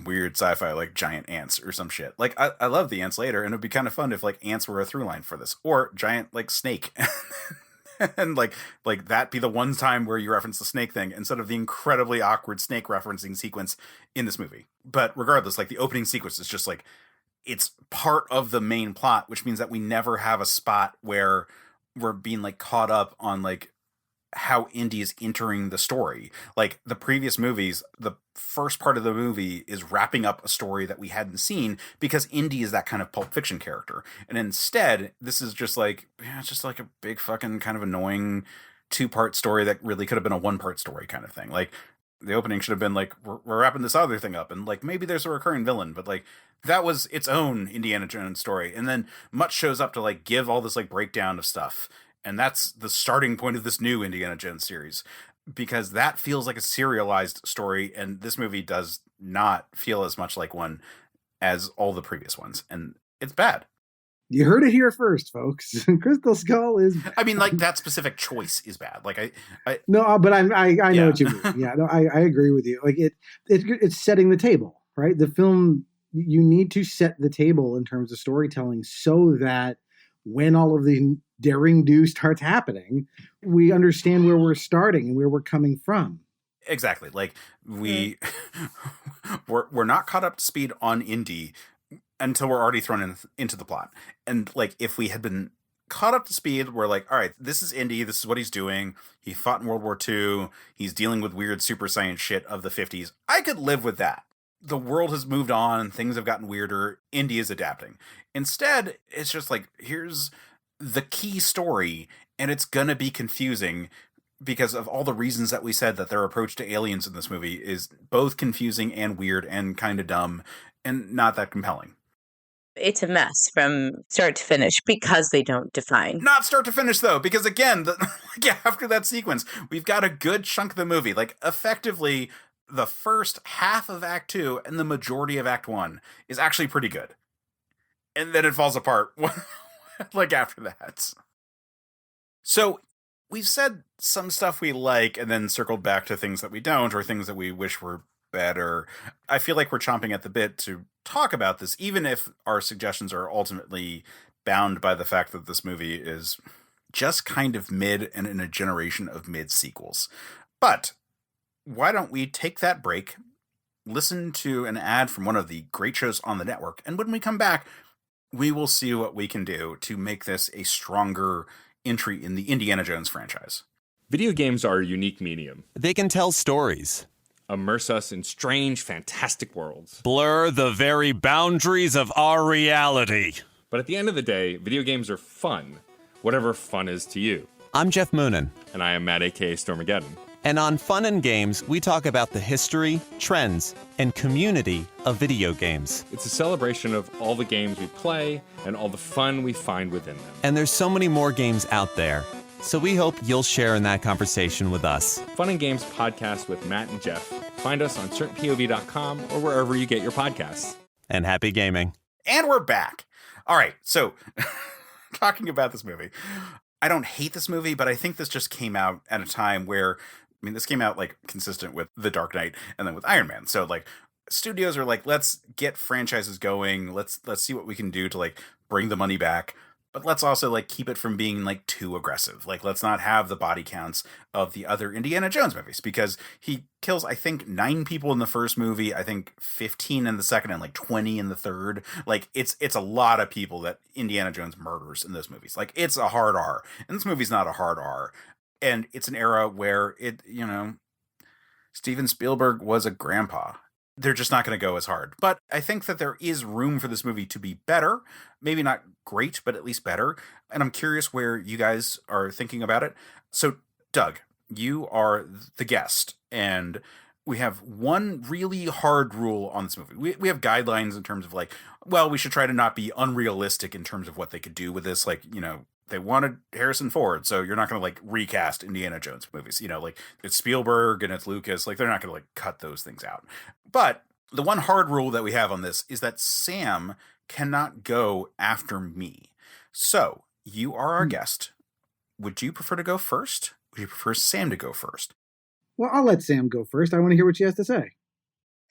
weird sci-fi like giant ants or some shit. Like I love the ants later, and it'd be kind of fun if like ants were a through line for this, or giant like snake, and like that be the one time where you reference the snake thing instead of the incredibly awkward snake referencing sequence in this movie. But regardless, like the opening sequence is just like it's part of the main plot, which means that we never have a spot where we're being like caught up on like how Indy is entering the story. Like the previous movies, the first part of the movie is wrapping up a story that we hadn't seen because Indy is that kind of Pulp Fiction character. And instead, this is just like, it's just like a big fucking kind of annoying 2-part story that really could have been a 1-part story kind of thing. Like the opening should have been like, we're wrapping this other thing up, and like maybe there's a recurring villain, but like that was its own Indiana Jones story. And then Mutt shows up to like give all this like breakdown of stuff. And that's the starting point of this new Indiana Jones series, because that feels like a serialized story, and this movie does not feel as much like one as all the previous ones, and it's bad. You heard it here first, folks. Crystal Skull is bad. I mean, like that specific choice is bad. Like I no, but I know what you mean. Yeah, no, I agree with you. Like it's setting the table, right? The film, you need to set the table in terms of storytelling so that when all of the daring do starts happening, we understand where we're starting and where we're coming from. Exactly. Like we're not caught up to speed on Indy until we're already thrown into the plot. And like if we had been caught up to speed. We're like, all right, this is Indy. This is what he's doing. He fought in World War II. He's dealing with weird super science shit of the 50s. I could live with that. The world has moved on. Things have gotten weirder. Indy is adapting. Instead, it's just like, here's the key story, and it's going to be confusing because of all the reasons that we said that their approach to aliens in this movie is both confusing and weird and kind of dumb and not that compelling. It's a mess from start to finish because they don't define. Not start to finish, though, because again, after that sequence, we've got a good chunk of the movie. Like, effectively, the first half of Act 2 and the majority of Act 1 is actually pretty good. And then it falls apart, like, after that. So, we've said some stuff we like and then circled back to things that we don't or things that we wish were better. I feel like we're chomping at the bit to talk about this, even if our suggestions are ultimately bound by the fact that this movie is just kind of mid and in a generation of mid sequels. But why don't we take that break, listen to an ad from one of the great shows on the network, and when we come back, we will see what we can do to make this a stronger entry in the Indiana Jones franchise. Video games are a unique medium. They can tell stories, Immerse us in strange, fantastic worlds. blur the very boundaries of our reality. But at the end of the day, video games are fun, whatever fun is to you. I'm Jeff Moonen, And I am Matt, aka Stormageddon. and on Fun and Games, we talk about the history, trends, and community of video games. It's a celebration of all the games we play and all the fun we find within them. And there's so many more games out there, so we hope you'll share in that conversation with us. Fun and Games podcast with Matt and Jeff. Find us on certainpov.com or wherever you get your podcasts. And happy gaming. And we're back. All right, so talking about this movie. I don't hate this movie, but I think this just came out at a time where, I mean, this came out like consistent with The Dark Knight and then with Iron Man. So like studios are like, let's get franchises going. Let's see what we can do to like bring the money back. But let's also like keep it from being like too aggressive. Like, let's not have the body counts of the other Indiana Jones movies, because he kills, I think, 9 people in the first movie, I think 15 in the second, and like 20 in the third. Like, it's a lot of people that Indiana Jones murders in those movies. Like, it's a hard R, and this movie's not a hard R. And it's an era where Steven Spielberg was a grandpa. They're just not going to go as hard. But I think that there is room for this movie to be better. Maybe not great, but at least better. And I'm curious where you guys are thinking about it. So, Doug, you are the guest, and we have one really hard rule on this movie. We have guidelines in terms of like, well, we should try to not be unrealistic in terms of what they could do with this. Like, they wanted Harrison Ford, so you're not going to like recast Indiana Jones movies. Like it's Spielberg and it's Lucas. Like, they're not going to like cut those things out. But the one hard rule that we have on this is that Sam cannot go after me. So you are our guest. Would you prefer to go first? Would you prefer Sam to go first? Well, I'll let Sam go first. I want to hear what she has to say.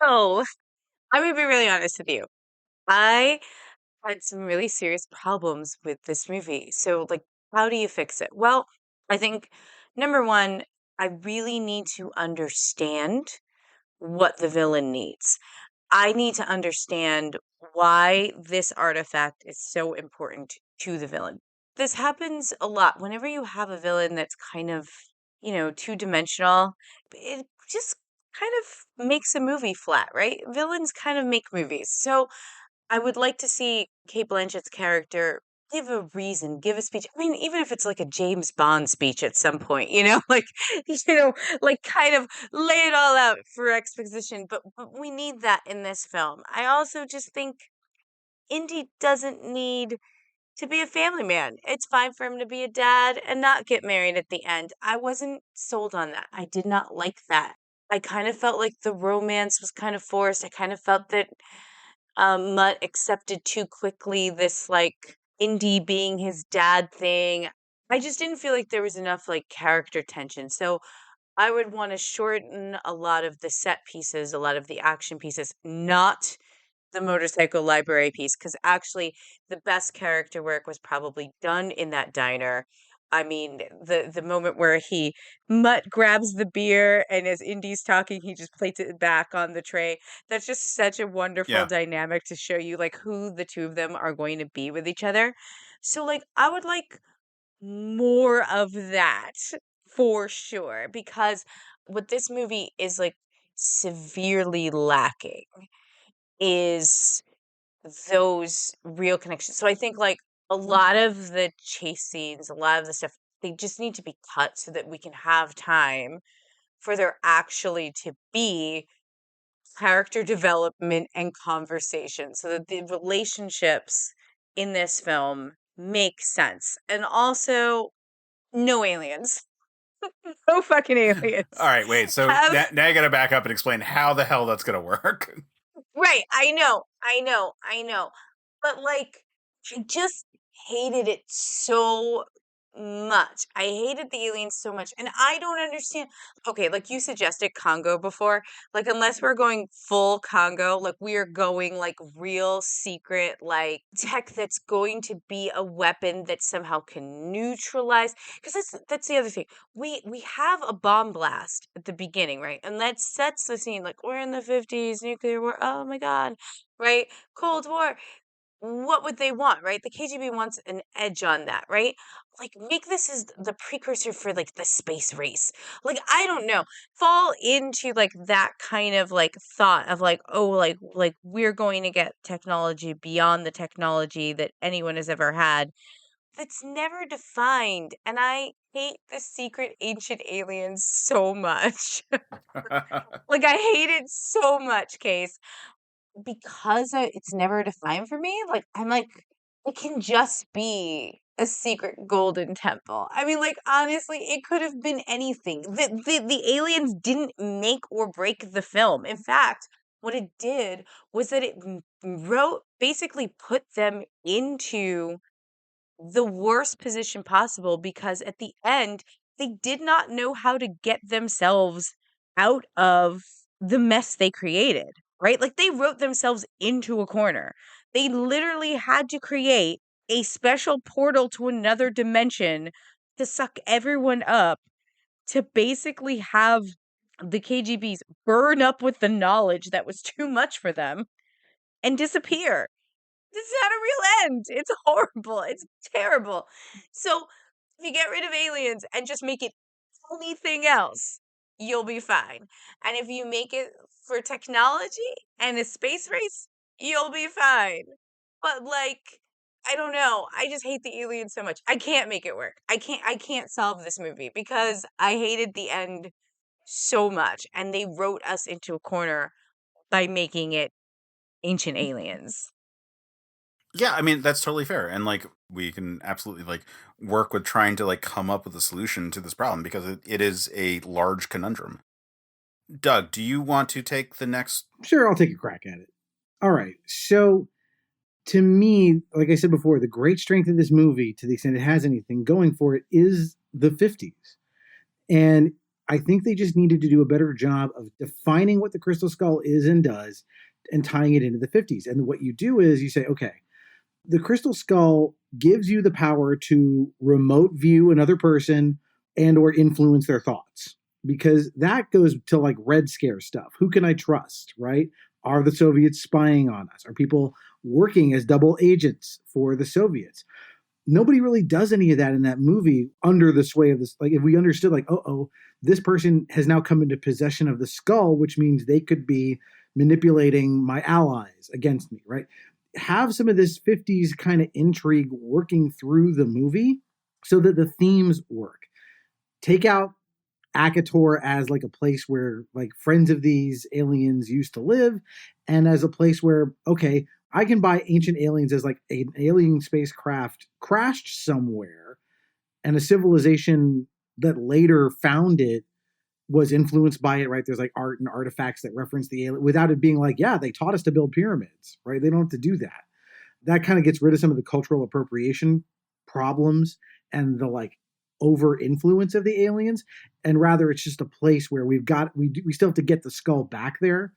Oh, I'm going to be really honest with you. I had some really serious problems with this movie. So, like, how do you fix it? Well, I think number one, I really need to understand what the villain needs. I need to understand why this artifact is so important to the villain. This happens a lot. Whenever you have a villain that's kind of, two-dimensional, it just kind of makes a movie flat, right? Villains kind of make movies. So I would like to see Cate Blanchett's character give a reason, give a speech. I mean, even if it's like a James Bond speech at some point, like, like kind of lay it all out for exposition. But we need that in this film. I also just think Indy doesn't need to be a family man. It's fine for him to be a dad and not get married at the end. I wasn't sold on that. I did not like that. I kind of felt like the romance was kind of forced. I kind of felt that Mutt accepted too quickly this like Indy being his dad thing. I just didn't feel like there was enough like character tension. So I would want to shorten a lot of the set pieces, a lot of the action pieces, not the motorcycle library piece, because actually the best character work was probably done in that diner. I mean, the moment where Mutt grabs the beer, and as Indy's talking, he just plates it back on the tray. That's just such a wonderful dynamic to show you like who the two of them are going to be with each other. So like I would like more of that for sure, because what this movie is like severely lacking is those real connections. So I think like a lot of the chase scenes, a lot of the stuff, they just need to be cut so that we can have time for there actually to be character development and conversation so that the relationships in this film make sense. And also, no aliens. No fucking All aliens. right, wait. So Have now you got to back up and explain how the hell that's going to work. right. I know. But like, I just hated it so much. I hated the aliens so much. And I don't understand. Okay, like you suggested Congo before. Like, unless we're going full Congo, like we are going like real secret, like tech that's going to be a weapon that somehow can neutralize. Because that's the other thing. We have a bomb blast at the beginning, right? And that sets the scene. Like we're in the 50s, nuclear war. Oh my God, right? Cold War. What would they want, right? The KGB wants an edge on that, right? Like make this as the precursor for like the space race. Like I don't know, fall into like that kind of like thought of like, oh, like we're going to get technology beyond the technology that anyone has ever had. That's never defined, and I hate the secret ancient aliens so much. Like I hate it so much, Case, because it's never defined for me. Like I'm like, it can just be a secret golden temple. I mean, like honestly, it could have been anything. The aliens didn't make or break the film. In fact, what it did was that it wrote basically put them into the worst position possible, because at the end they did not know how to get themselves out of the mess they created, right? Like they wrote themselves into a corner. They literally had to create a special portal to another dimension to suck everyone up, to basically have the KGBs burn up with the knowledge that was too much for them and disappear. This is not a real end. It's horrible. It's terrible. So if you get rid of aliens and just make it anything else, you'll be fine. And if you make it for technology and a space race, you'll be fine. But like, I don't know. I just hate the aliens so much. I can't make it work. I can't solve this movie because I hated the end so much. And they wrote us into a corner by making it ancient aliens. Yeah, I mean that's totally fair, and like we can absolutely like work with trying to like come up with a solution to this problem because it is a large conundrum. Doug, do you want to take the next? Sure, I'll take a crack at it. All right. So, to me, like I said before, the great strength of this movie, to the extent it has anything going for it, is the 50s. And I think they just needed to do a better job of defining what the Crystal Skull is and does and tying it into the 50s. And what you do is you say, okay, the Crystal Skull gives you the power to remote view another person and or influence their thoughts, because that goes to like Red Scare stuff. Who can I trust, right? Are the Soviets spying on us? Are people working as double agents for the Soviets? Nobody really does any of that in that movie under the sway of this. Like if we understood like, oh, this person has now come into possession of the skull, which means they could be manipulating my allies against me, right? Have some of this 50s kind of intrigue working through the movie so that the themes work. Take out Akator as like a place where like friends of these aliens used to live, and as a place where, okay, I can buy ancient aliens as like an alien spacecraft crashed somewhere and a civilization that later found it was influenced by it, right? There's like art and artifacts that reference the alien without it being like, yeah, they taught us to build pyramids, right? They don't have to do that. That kind of gets rid of some of the cultural appropriation problems and the like over influence of the aliens. And rather it's just a place where we still have to get the skull back there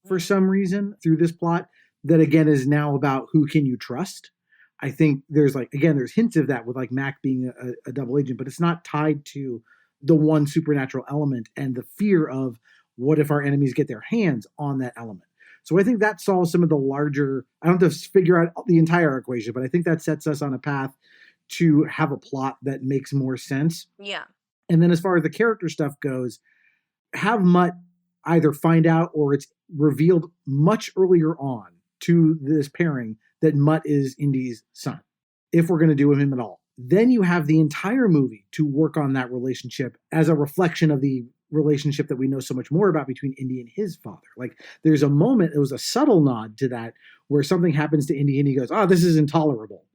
for some reason through this plot that again is now about who can you trust. I think there's like, again, there's hints of that with like Mac being a double agent, but it's not tied to the one supernatural element and the fear of what if our enemies get their hands on that element. So I think that solves some of the larger, I don't have to figure out the entire equation, but I think that sets us on a path to have a plot that makes more sense. Yeah. And then as far as the character stuff goes, have Mutt either find out or it's revealed much earlier on to this pairing that Mutt is Indy's son, if we're going to do him at all. Then you have the entire movie to work on that relationship as a reflection of the relationship that we know so much more about between Indy and his father. Like there's a moment, it was a subtle nod to that, where something happens to Indy and he goes, "Oh, this is intolerable,"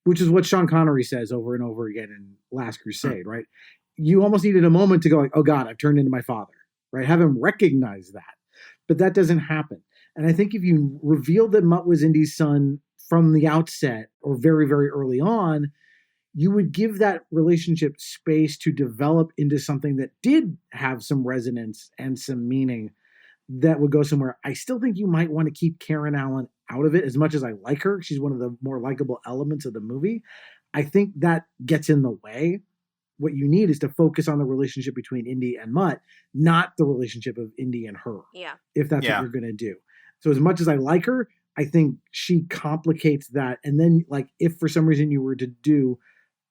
which is what Sean Connery says over and over again in Last Crusade, right? You almost needed a moment to go like, "Oh God, I've turned into my father," right? Have him recognize that. But that doesn't happen. And I think if you revealed that Mutt was Indy's son from the outset or very, very early on, you would give that relationship space to develop into something that did have some resonance and some meaning that would go somewhere. I still think you might want to keep Karen Allen out of it as much as I like her. She's one of the more likable elements of the movie. I think that gets in the way. What you need is to focus on the relationship between Indy and Mutt, not the relationship of Indy and her. Yeah. If that's what you're going to do. So as much as I like her, I think she complicates that. And then like, if for some reason you were to do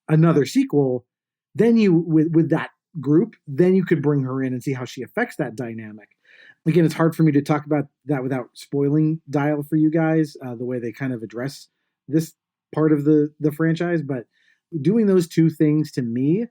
another sequel, then you, with that group, then you could bring her in and see how she affects that dynamic. Again, it's hard for me to talk about that without spoiling Dial for you guys, the way they kind of address this part of the franchise. But doing those two things to me,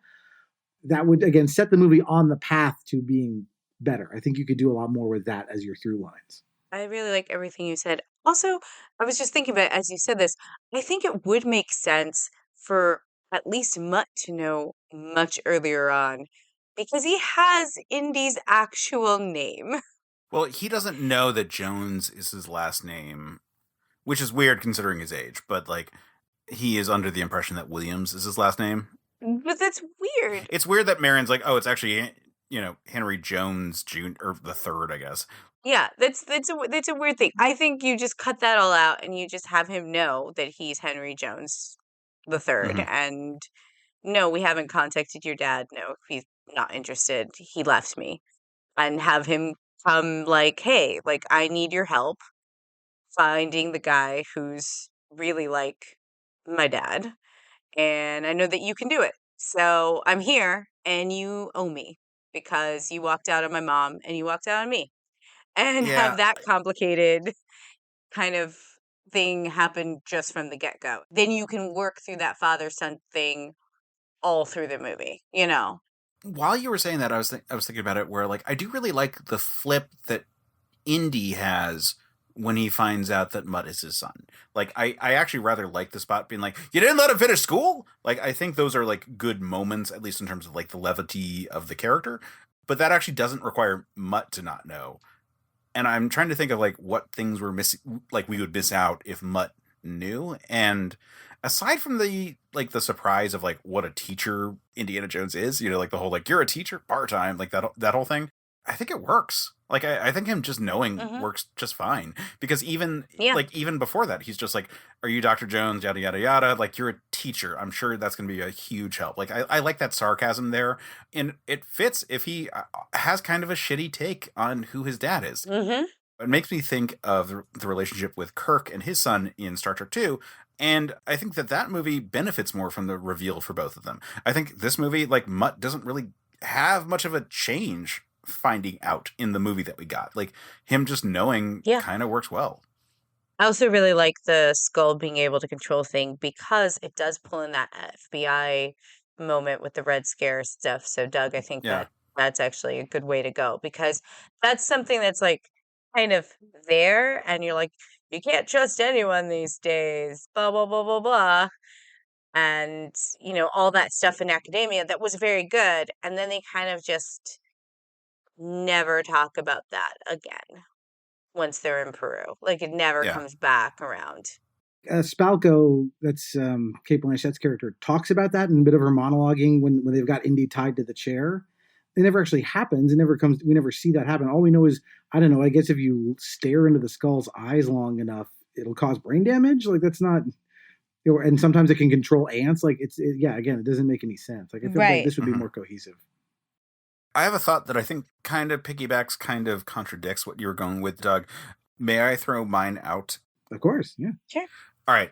that would, again, set the movie on the path to being better. I think you could do a lot more with that as your through lines. I really like everything you said. Also, I was just thinking about it as you said this. I think it would make sense for at least Mutt to know much earlier on because he has Indy's actual name. Well, he doesn't know that Jones is his last name, which is weird considering his age, but like he is under the impression that Williams is his last name. But that's weird. It's weird that Marion's like, "Oh, it's actually, Henry Jones Jr. or the third, I guess." Yeah, that's a weird thing. I think you just cut that all out and you just have him know that he's Henry Jones the third. Mhm. And no, we haven't contacted your dad. No, he's not interested. He left me. And have him come like, "Hey, like I need your help finding the guy who's really like my dad. And I know that you can do it. So I'm here and you owe me because you walked out on my mom and you walked out on me." And have Yeah. that complicated kind of thing happen just from the get-go. Then you can work through that father-son thing all through the movie, you know? While you were saying that, I was thinking about it where like I do really like the flip that Indy has when he finds out that Mutt is his son. Like I actually rather like the spot being like, "You didn't let him finish school?" Like I think those are like good moments, at least in terms of like the levity of the character. But that actually doesn't require Mutt to not know. And I'm trying to think of like what things were missing, like we would miss out if Mutt knew. And aside from the like the surprise of like what a teacher Indiana Jones is, like the whole like you're a teacher part-time, like that whole thing, I think it works. Like I think him just knowing works just fine, because even before that he's just like, "Are you Dr. Jones, yada yada yada, like you're a teacher, I'm sure that's gonna be a huge help." Like I like that sarcasm there, and it fits if he has kind of a shitty take on who his dad is. Mm-hmm. It makes me think of the relationship with Kirk and his son in Star Trek 2. And I think that movie benefits more from the reveal for both of them. I think this movie, like Mutt, doesn't really have much of a change finding out in the movie that we got. Like him just knowing kind of works well. I also really like the skull being able to control thing because it does pull in that FBI moment with the Red Scare stuff. So Doug, I think that's actually a good way to go, because that's something that's like kind of there and you're like, you can't trust anyone these days, blah, blah, blah, blah, blah. And, all that stuff in academia that was very good. And then they kind of just never talk about that again once they're in Peru. Like it never comes back around. Spalco, that's Kate Blanchett's character, talks about that in a bit of her monologuing when they've got Indy tied to the chair. It never actually happens. It never comes. We never see that happen. All we know is, I don't know, I guess if you stare into the skull's eyes long enough, it'll cause brain damage. Like that's not, and sometimes it can control ants. Like again, it doesn't make any sense. Like I feel like this would be more cohesive. I have a thought that I think kind of piggybacks, kind of contradicts what you were going with, Doug. May I throw mine out? Of course, yeah. Sure. All right.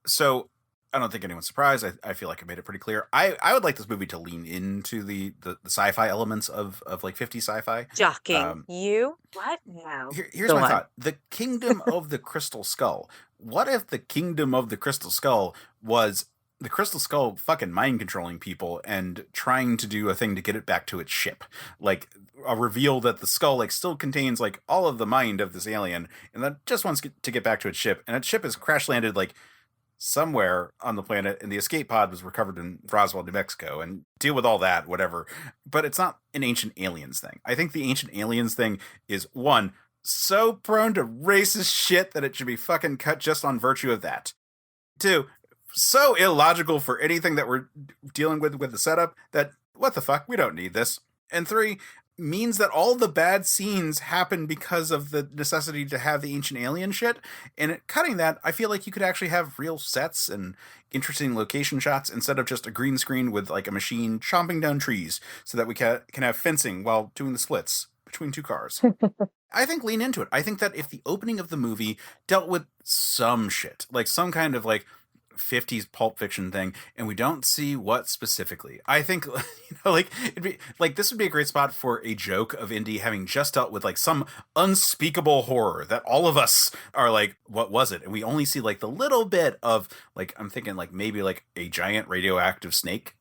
So I don't think anyone's surprised. I feel like I made it pretty clear. I would like this movie to lean into the sci-fi elements of like 50 sci-fi. Shocking. You? What? No. Here's Go my on. thought. The Kingdom of the Crystal Skull. What if the Kingdom of the Crystal Skull was the Crystal Skull fucking mind controlling people and trying to do a thing to get it back to its ship? Like a reveal that the skull like still contains like all of the mind of this alien and that just wants to get back to its ship, and its ship is crash landed like somewhere on the planet, and the escape pod was recovered in Roswell, New Mexico, and deal with all that, whatever. But it's not an Ancient Aliens thing. I think the Ancient Aliens thing is, one, so prone to racist shit that it should be fucking cut just on virtue of that. Two, so illogical for anything that we're dealing with the setup that, what the fuck, we don't need this. And three, means that all the bad scenes happen because of the necessity to have the ancient alien shit. And cutting that, I feel like you could actually have real sets and interesting location shots instead of just a green screen with like a machine chomping down trees so that we can have fencing while doing the splits between two cars. I think lean into it. I think that if the opening of the movie dealt with some shit, like some kind of like 50s Pulp Fiction thing, and we don't see what specifically. I think, like it'd be like this would be a great spot for a joke of Indy having just dealt with like some unspeakable horror that all of us are like, what was it? And we only see like the little bit of like, I'm thinking like maybe like a giant radioactive snake.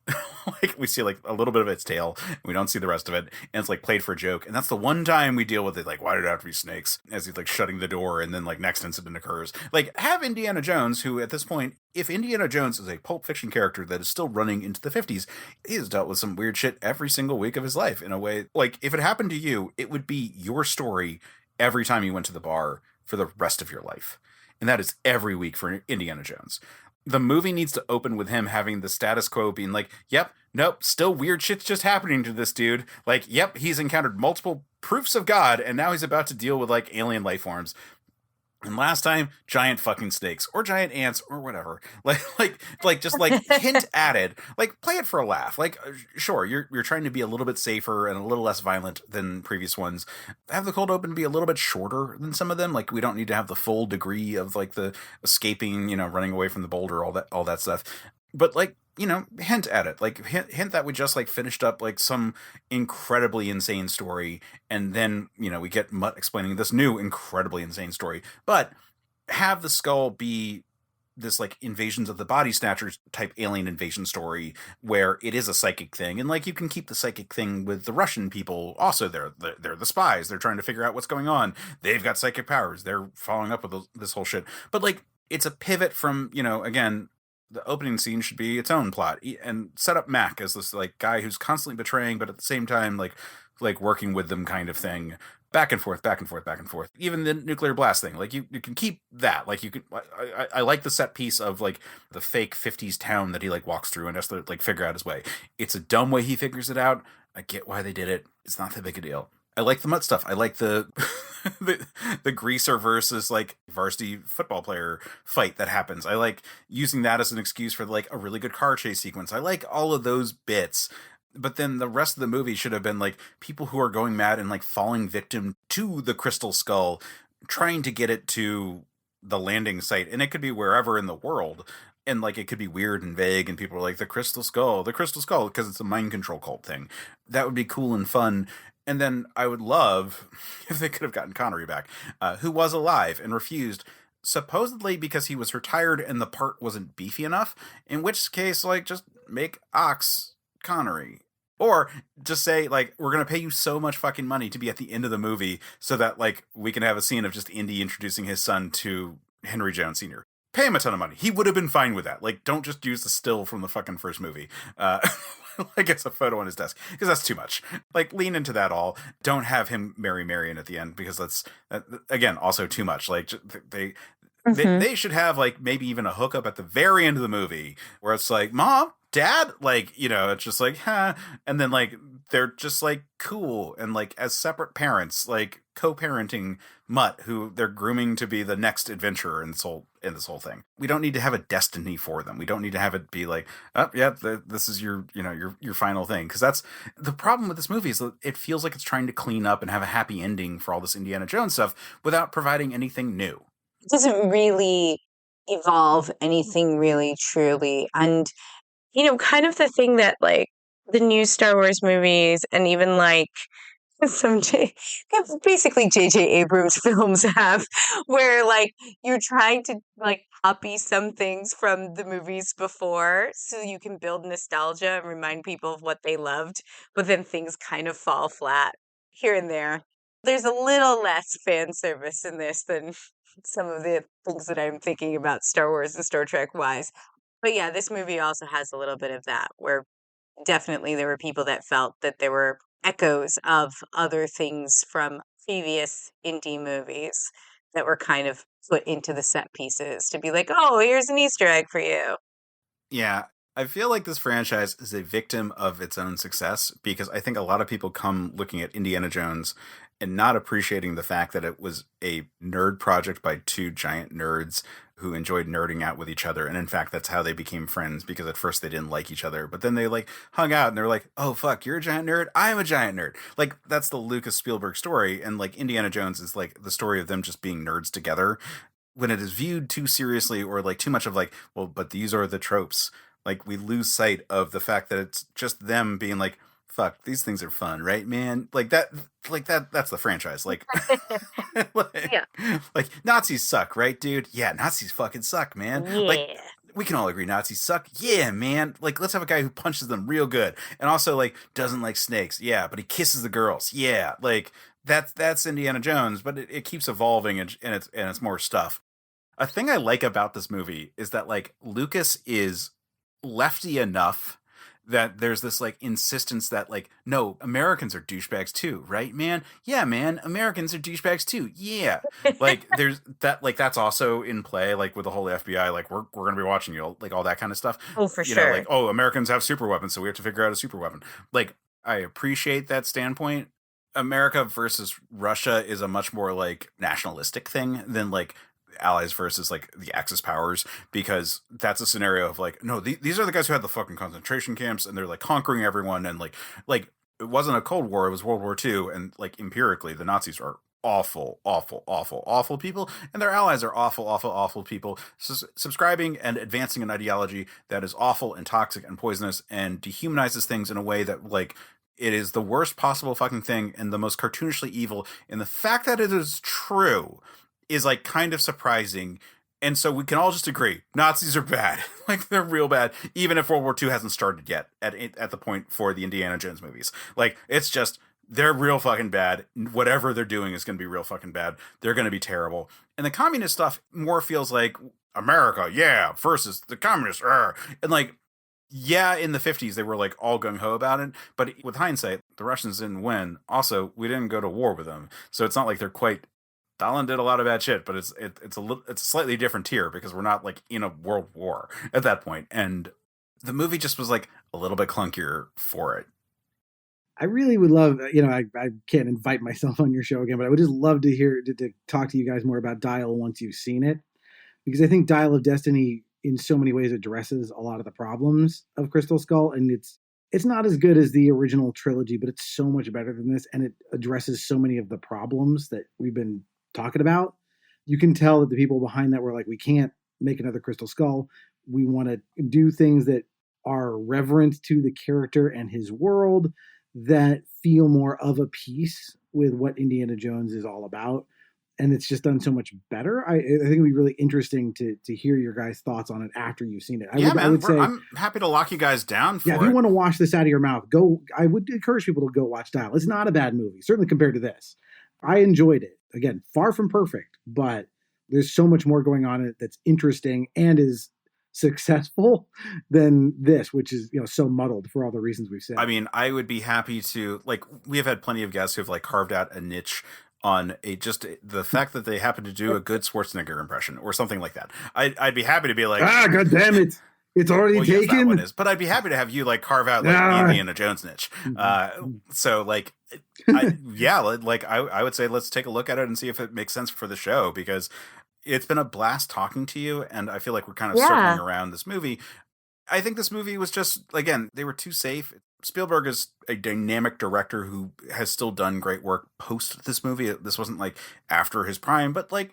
Like we see like a little bit of its tail, and we don't see the rest of it, and it's like played for a joke. And that's the one time we deal with it. Like, why did it have to be snakes? As he's like shutting the door, and then like next incident occurs. Like have Indiana Jones, who at this point, if Indiana Jones is a Pulp Fiction character that is still running into the 50s, he has dealt with some weird shit every single week of his life in a way. Like if it happened to you, it would be your story every time you went to the bar for the rest of your life. And that is every week for Indiana Jones. The movie needs to open with him having the status quo being like, yep, nope, still weird shit's just happening to this dude. Like, yep, he's encountered multiple proofs of God, and now he's about to deal with like alien life forms. And last time, giant fucking snakes or giant ants or whatever. Like just like hint at it. Like play it for a laugh. Like sure, you're trying to be a little bit safer and a little less violent than previous ones. Have the cold open be a little bit shorter than some of them. Like we don't need to have the full degree of like the escaping, running away from the boulder, all that stuff. But like, hint at it. Like hint that we just like finished up like some incredibly insane story, and then we get Mutt explaining this new incredibly insane story. But have the skull be this like Invasions of the Body Snatchers type alien invasion story where it is a psychic thing, and like you can keep the psychic thing with the Russian people. Also, they're the spies. They're trying to figure out what's going on. They've got psychic powers. They're following up with this whole shit. But like it's a pivot from again. The opening scene should be its own plot and set up Mac as this like guy who's constantly betraying, but at the same time like working with them kind of thing. Back and forth, back and forth, back and forth. Even the nuclear blast thing, like you can keep that. Like you can. I like the set piece of like the fake 50s town that he like walks through and has to like figure out his way. It's a dumb way he figures it out. I get why they did it. It's not that big a deal. I like the Mutt stuff. I like the the greaser versus like varsity football player fight that happens. I like using that as an excuse for like a really good car chase sequence. I like all of those bits. But then the rest of the movie should have been like people who are going mad and like falling victim to the crystal skull, trying to get it to the landing site. And it could be wherever in the world. And like it could be weird and vague, and people are like the crystal skull, because it's a mind control cult thing. That would be cool and fun. And then I would love if they could have gotten Connery back, who was alive and refused, supposedly because he was retired and the part wasn't beefy enough. In which case, like, just make Ox Connery. Or just say, like, we're going to pay you so much fucking money to be at the end of the movie so that, like, we can have a scene of just Indy introducing his son to Henry Jones Sr. Pay him a ton of money. He would have been fine with that. Like, don't just use the still from the fucking first movie. Like it's a photo on his desk, because that's too much. Like lean into that all. Don't have him marry Marion at the end, because that's again also too much. Like they should have like maybe even a hookup at the very end of the movie where it's like, Mom, Dad, like, it's just like, huh, and then like they're just like cool and like as separate parents, like co-parenting Mutt, who they're grooming to be the next adventurer in this whole thing. We don't need to have a destiny for them. We don't need to have it be like, oh yeah, this is your final thing, because that's the problem with this movie, is that it feels like it's trying to clean up and have a happy ending for all this Indiana Jones stuff without providing anything new. It doesn't really evolve anything really truly. And, kind of the thing that like the new Star Wars movies and even like some basically J.J. Abrams films have, where like you're trying to like copy some things from the movies before so you can build nostalgia and remind people of what they loved, but then things kind of fall flat here and there. There's a little less fan service in this than some of the things that I'm thinking about Star Wars and Star Trek wise. But yeah, this movie also has a little bit of that, where definitely there were people that felt that there were echoes of other things from previous indie movies that were kind of put into the set pieces to be like, oh, here's an Easter egg for you. Yeah, I feel like this franchise is a victim of its own success because I think a lot of people come looking at Indiana Jones and not appreciating the fact that it was a nerd project by two giant nerds who enjoyed nerding out with each other. And in fact, that's how they became friends, because at first they didn't like each other, but then they like hung out and they're like, oh fuck, you're a giant nerd, I'm a giant nerd. Like, that's the Lucas Spielberg story. And like Indiana Jones is like the story of them just being nerds together. When it is viewed too seriously, or like too much of like, well, but these are the tropes, like we lose sight of the fact that it's just them being like, fuck, these things are fun, right, man? That's the franchise. Like, Yeah. like Nazis suck, right, dude? Yeah, Nazis fucking suck, man. Like, Yeah. we can all agree Nazis suck. Yeah, man. Like, let's have a guy who punches them real good and also like doesn't like snakes. Yeah, but he kisses the girls. Yeah, like that's Indiana Jones, but it keeps evolving, and it's more stuff. A thing I like about this movie is that like Lucas is lefty enough that there's this like insistence that like, no, Americans are douchebags too, right, man? Yeah, man, Americans are douchebags too. Yeah. Like there's that, like that's also in play, like with the whole FBI, like we're gonna be watching you, like all that kind of stuff. Oh, for You know, sure. like, oh, Americans have super weapons, so we have to figure out a super weapon. Like, I appreciate that standpoint. America versus Russia is a much more like nationalistic thing than like allies versus like the Axis powers, because that's a scenario of like, no, these are the guys who had the fucking concentration camps and they're like conquering everyone, and like it wasn't a Cold War, it was World War II, and like empirically the Nazis are awful, awful, awful, awful people, and their allies are awful, awful, awful people, subscribing and advancing an ideology that is awful and toxic and poisonous and dehumanizes things in a way that like it is the worst possible fucking thing and the most cartoonishly evil. And the fact that it is true is like kind of surprising. And so we can all just agree Nazis are bad. Like, they're real bad, even if World War II hasn't started yet at the point for the Indiana Jones movies. Like, it's just, they're real fucking bad. Whatever they're doing is going to be real fucking bad. They're going to be terrible. And the communist stuff more feels like America, yeah, versus the communists. And like, yeah, in the 50s, they were like all gung-ho about it. But with hindsight, the Russians didn't win. Also, we didn't go to war with them. So it's not like they're quite... Stalin did a lot of bad shit, but it's a slightly different tier because we're not like in a world war at that point. And the movie just was like a little bit clunkier for it. I really would love, I can't invite myself on your show again, but I would just love to hear, to talk to you guys more about Dial once you've seen it. Because I think Dial of Destiny in so many ways addresses a lot of the problems of Crystal Skull. And it's not as good as the original trilogy, but it's so much better than this. And it addresses so many of the problems that we've been talking about. You can tell that the people behind that were like, we can't make another Crystal Skull. We want to do things that are reverent to the character and his world, that feel more of a piece with what Indiana Jones is all about. And it's just done so much better. I think it'd be really interesting to hear your guys' thoughts on it after you've seen it. I would say, I'm happy to lock you guys down for if you want to wash this out of your mouth, I would encourage people to go watch Dial. It's not a bad movie, certainly compared to this. I enjoyed it. Again, far from perfect, but there's so much more going on in it that's interesting and is successful than this, which is, so muddled for all the reasons we've said. I mean, I would be happy to, like, we have had plenty of guests who've like carved out a niche on the fact that they happen to do a good Schwarzenegger impression or something like that. I'd be happy to be like, God damn it. It's already taken. Yes, that one is. But I'd be happy to have you like carve out like the Indiana Jones niche. So like, I would say let's take a look at it and see if it makes sense for the show, because it's been a blast talking to you, and I feel like we're kind of circling around this movie. I think this movie was just, again, they were too safe. Spielberg is a dynamic director who has still done great work post this movie. This wasn't like after his prime, but like,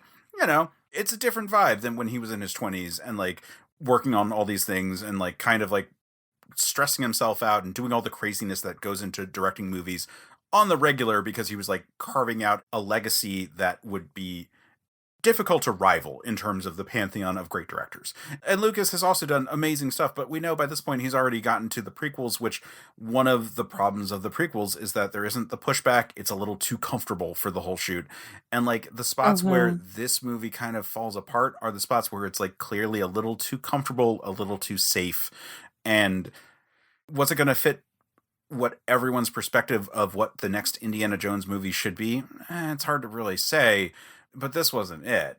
it's a different vibe than when he was in his 20s and like working on all these things and like kind of like stressing himself out and doing all the craziness that goes into directing movies on the regular, because he was like carving out a legacy that would be difficult to rival in terms of the pantheon of great directors. And Lucas has also done amazing stuff, but we know by this point he's already gotten to the prequels, which one of the problems of the prequels is that there isn't the pushback. It's a little too comfortable for the whole shoot. And like the spots where this movie kind of falls apart are the spots where it's like clearly a little too comfortable, a little too safe. And was it going to fit what everyone's perspective of what the next Indiana Jones movie should be? It's hard to really say. But this wasn't it,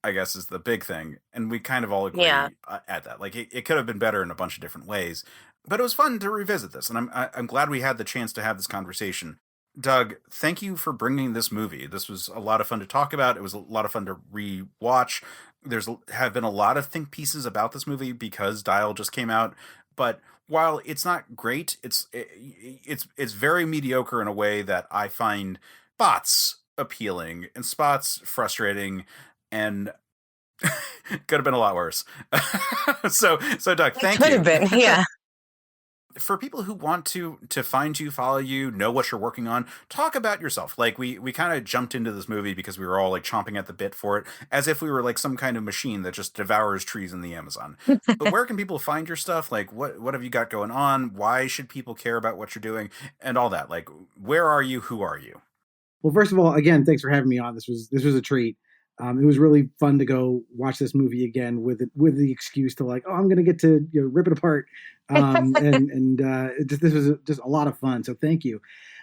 I guess, is the big thing. And we kind of all agree at that. Like, it could have been better in a bunch of different ways. But it was fun to revisit this. And I'm glad we had the chance to have this conversation. Doug, thank you for bringing this movie. This was a lot of fun to talk about. It was a lot of fun to re-watch. Have been a lot of think pieces about this movie because Dial just came out. But while it's not great, it's very mediocre in a way that I find spots appealing and spots frustrating, and could have been a lot worse. so Doug, thank you. Could have been, yeah. For people who want to find you, follow you, know what you're working on, talk about yourself. Like we kind of jumped into this movie because we were all like chomping at the bit for it, as if we were like some kind of machine that just devours trees in the Amazon. But where can people find your stuff? Like what have you got going on? Why should people care about what you're doing and all that? Like, where are you? Who are you? Well, first of all, again, thanks for having me on. This was a treat. It was really fun to go watch this movie again with the excuse to like, oh, I'm going to get to rip it apart. This was just a lot of fun. So thank you.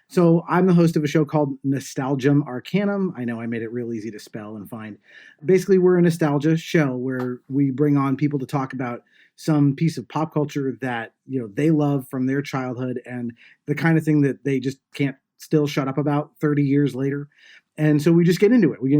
So I'm the host of a show called Nostalgium Arcanum. I know I made it real easy to spell and find. Basically, we're a nostalgia show where we bring on people to talk about some piece of pop culture that they love from their childhood and the kind of thing that they just can't still shut up about 30 years later. And so we just get into it. We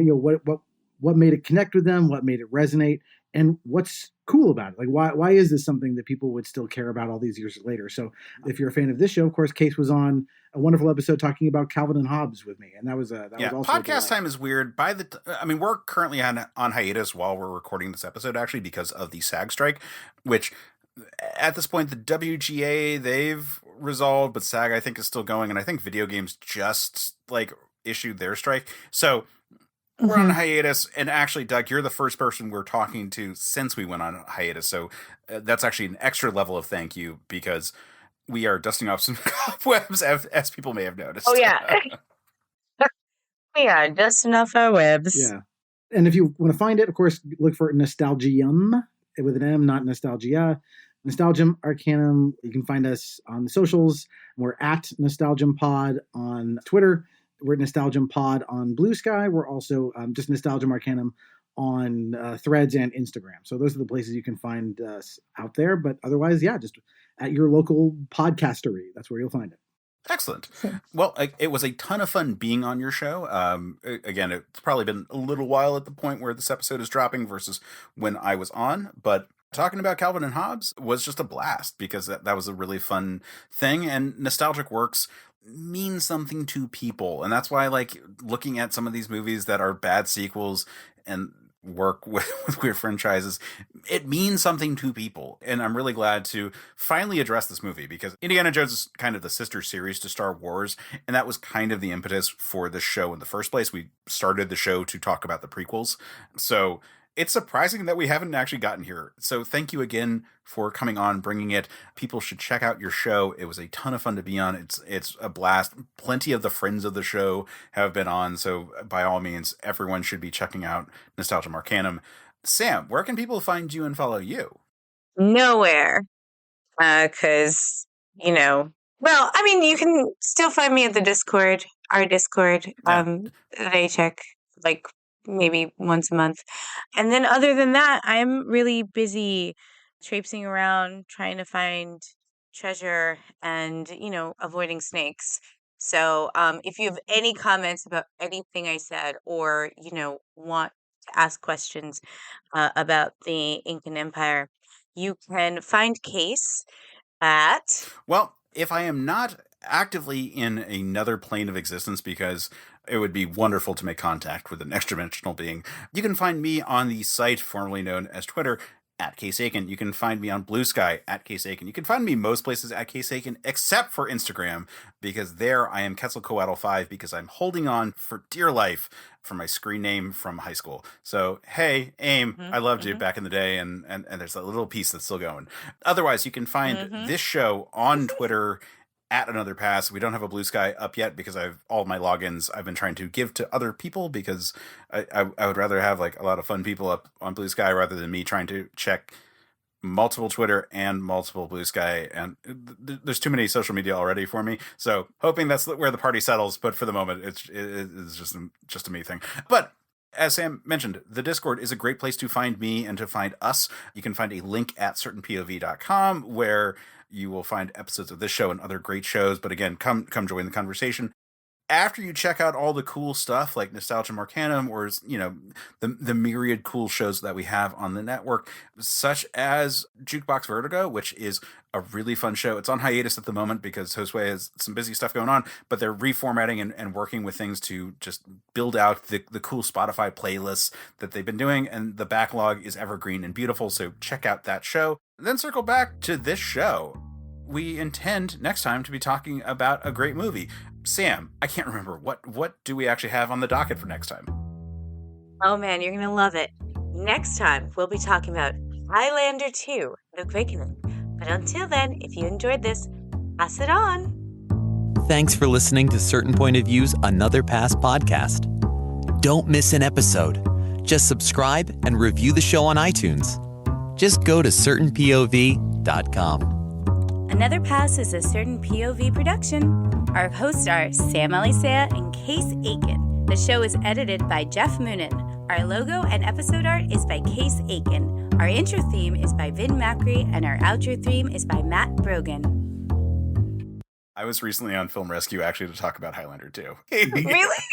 what made it connect with them, what made it resonate, and what's cool about it. Like why is this something that people would still care about all these years later? So if you're a fan of this show, of course, Case was on a wonderful episode talking about Calvin and Hobbes with me, and that was also podcast time is weird. We're currently on hiatus while we're recording this episode, actually, because of the SAG strike, which at this point the WGA they've resolved, but SAG I think is still going, and I think video games just like issued their strike. So we're on hiatus, and actually, Doug, you're the first person we're talking to since we went on hiatus. So that's actually an extra level of thank you, because we are dusting off some cobwebs, as people may have noticed. Oh, yeah. We are dusting off our webs. Yeah. And if you want to find it, of course, look for Nostalgium with an M, not Nostalgia. Nostalgium Arcanum. You can find us on the socials. We're at Nostalgium Pod on Twitter. We're Nostalgium Pod on Blue Sky. We're also just Nostalgium Arcanum on Threads and Instagram. So those are the places you can find us out there. But otherwise, yeah, just at your local podcastery. That's where you'll find it. Excellent. Well, it was a ton of fun being on your show. Again, it's probably been a little while at the point where this episode is dropping versus when I was on. But talking about Calvin and Hobbes was just a blast, because that was a really fun thing. And nostalgic works mean something to people, and that's why I like looking at some of these movies that are bad sequels and work with weird franchises. It means something to people, and I'm really glad to finally address this movie, because Indiana Jones is kind of the sister series to Star Wars, and that was kind of the impetus for the show in the first place. We started the show to talk about the prequels, so it's surprising that we haven't actually gotten here. So thank you again for coming on, bringing it. People should check out your show. It was a ton of fun to be on. It's a blast. Plenty of the friends of the show have been on. So by all means, everyone should be checking out Nostalgium Arcanum. Sam, where can people find you and follow you? Nowhere. Because, you can still find me at the Discord, our Discord, that I check like maybe once a month. And then other than that, I'm really busy traipsing around trying to find treasure and, avoiding snakes. So if you have any comments about anything I said, or, want to ask questions about the Incan Empire, you can find Case at... Well, if I am not actively in another plane of existence, because it would be wonderful to make contact with an extra-dimensional being. You can find me on the site formerly known as Twitter, at Case Aiken. You can find me on Blue Sky at Case Aiken. You can find me most places at Case Aiken, except for Instagram, because there I am Quetzalcoatl5, because I'm holding on for dear life for my screen name from high school. So, hey, AIM, I loved you back in the day, and there's that little piece that's still going. Otherwise, you can find this show on Twitter at Another Pass. We don't have a Blue Sky up yet because all my logins I've been trying to give to other people, because I would rather have like a lot of fun people up on Blue Sky rather than me trying to check multiple Twitter and multiple Blue Sky. And there's too many social media already for me. So hoping that's where the party settles. But for the moment, it's just a me thing. But as Sam mentioned, the Discord is a great place to find me and to find us. You can find a link at certainpov.com where you will find episodes of this show and other great shows. But again, come join the conversation. After you check out all the cool stuff like Nostalgia Arcanum, or the myriad cool shows that we have on the network, such as Jukebox Vertigo, which is a really fun show. It's on hiatus at the moment because Josue has some busy stuff going on, but they're reformatting and working with things to just build out the cool Spotify playlists that they've been doing, and the backlog is evergreen and beautiful, so check out that show. And then circle back to this show. We intend next time to be talking about a great movie. Sam, I can't remember. What do we actually have on the docket for next time? Oh man, you're going to love it. Next time, we'll be talking about Highlander 2, The Quickening. But until then, if you enjoyed this, pass it on. Thanks for listening to Certain Point of View's Another Pass podcast. Don't miss an episode. Just subscribe and review the show on iTunes. Just go to certainpov.com. Another Pass is a Certain POV production. Our hosts are Sam Elisea and Case Aiken. The show is edited by Jeff Moonen. Our logo and episode art is by Case Aiken. Our intro theme is by Vin Macri, and our outro theme is by Matt Brogan. I was recently on Film Rescue actually to talk about Highlander 2. Really?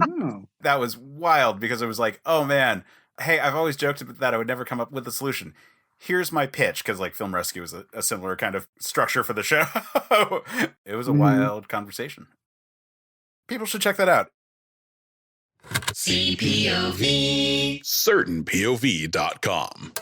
Oh. That was wild because it was like, oh man, hey, I've always joked that I would never come up with a solution. Here's my pitch, because like Film Rescue is a similar kind of structure for the show. It was a wild conversation. People should check that out. CPOV. CertainPOV.com.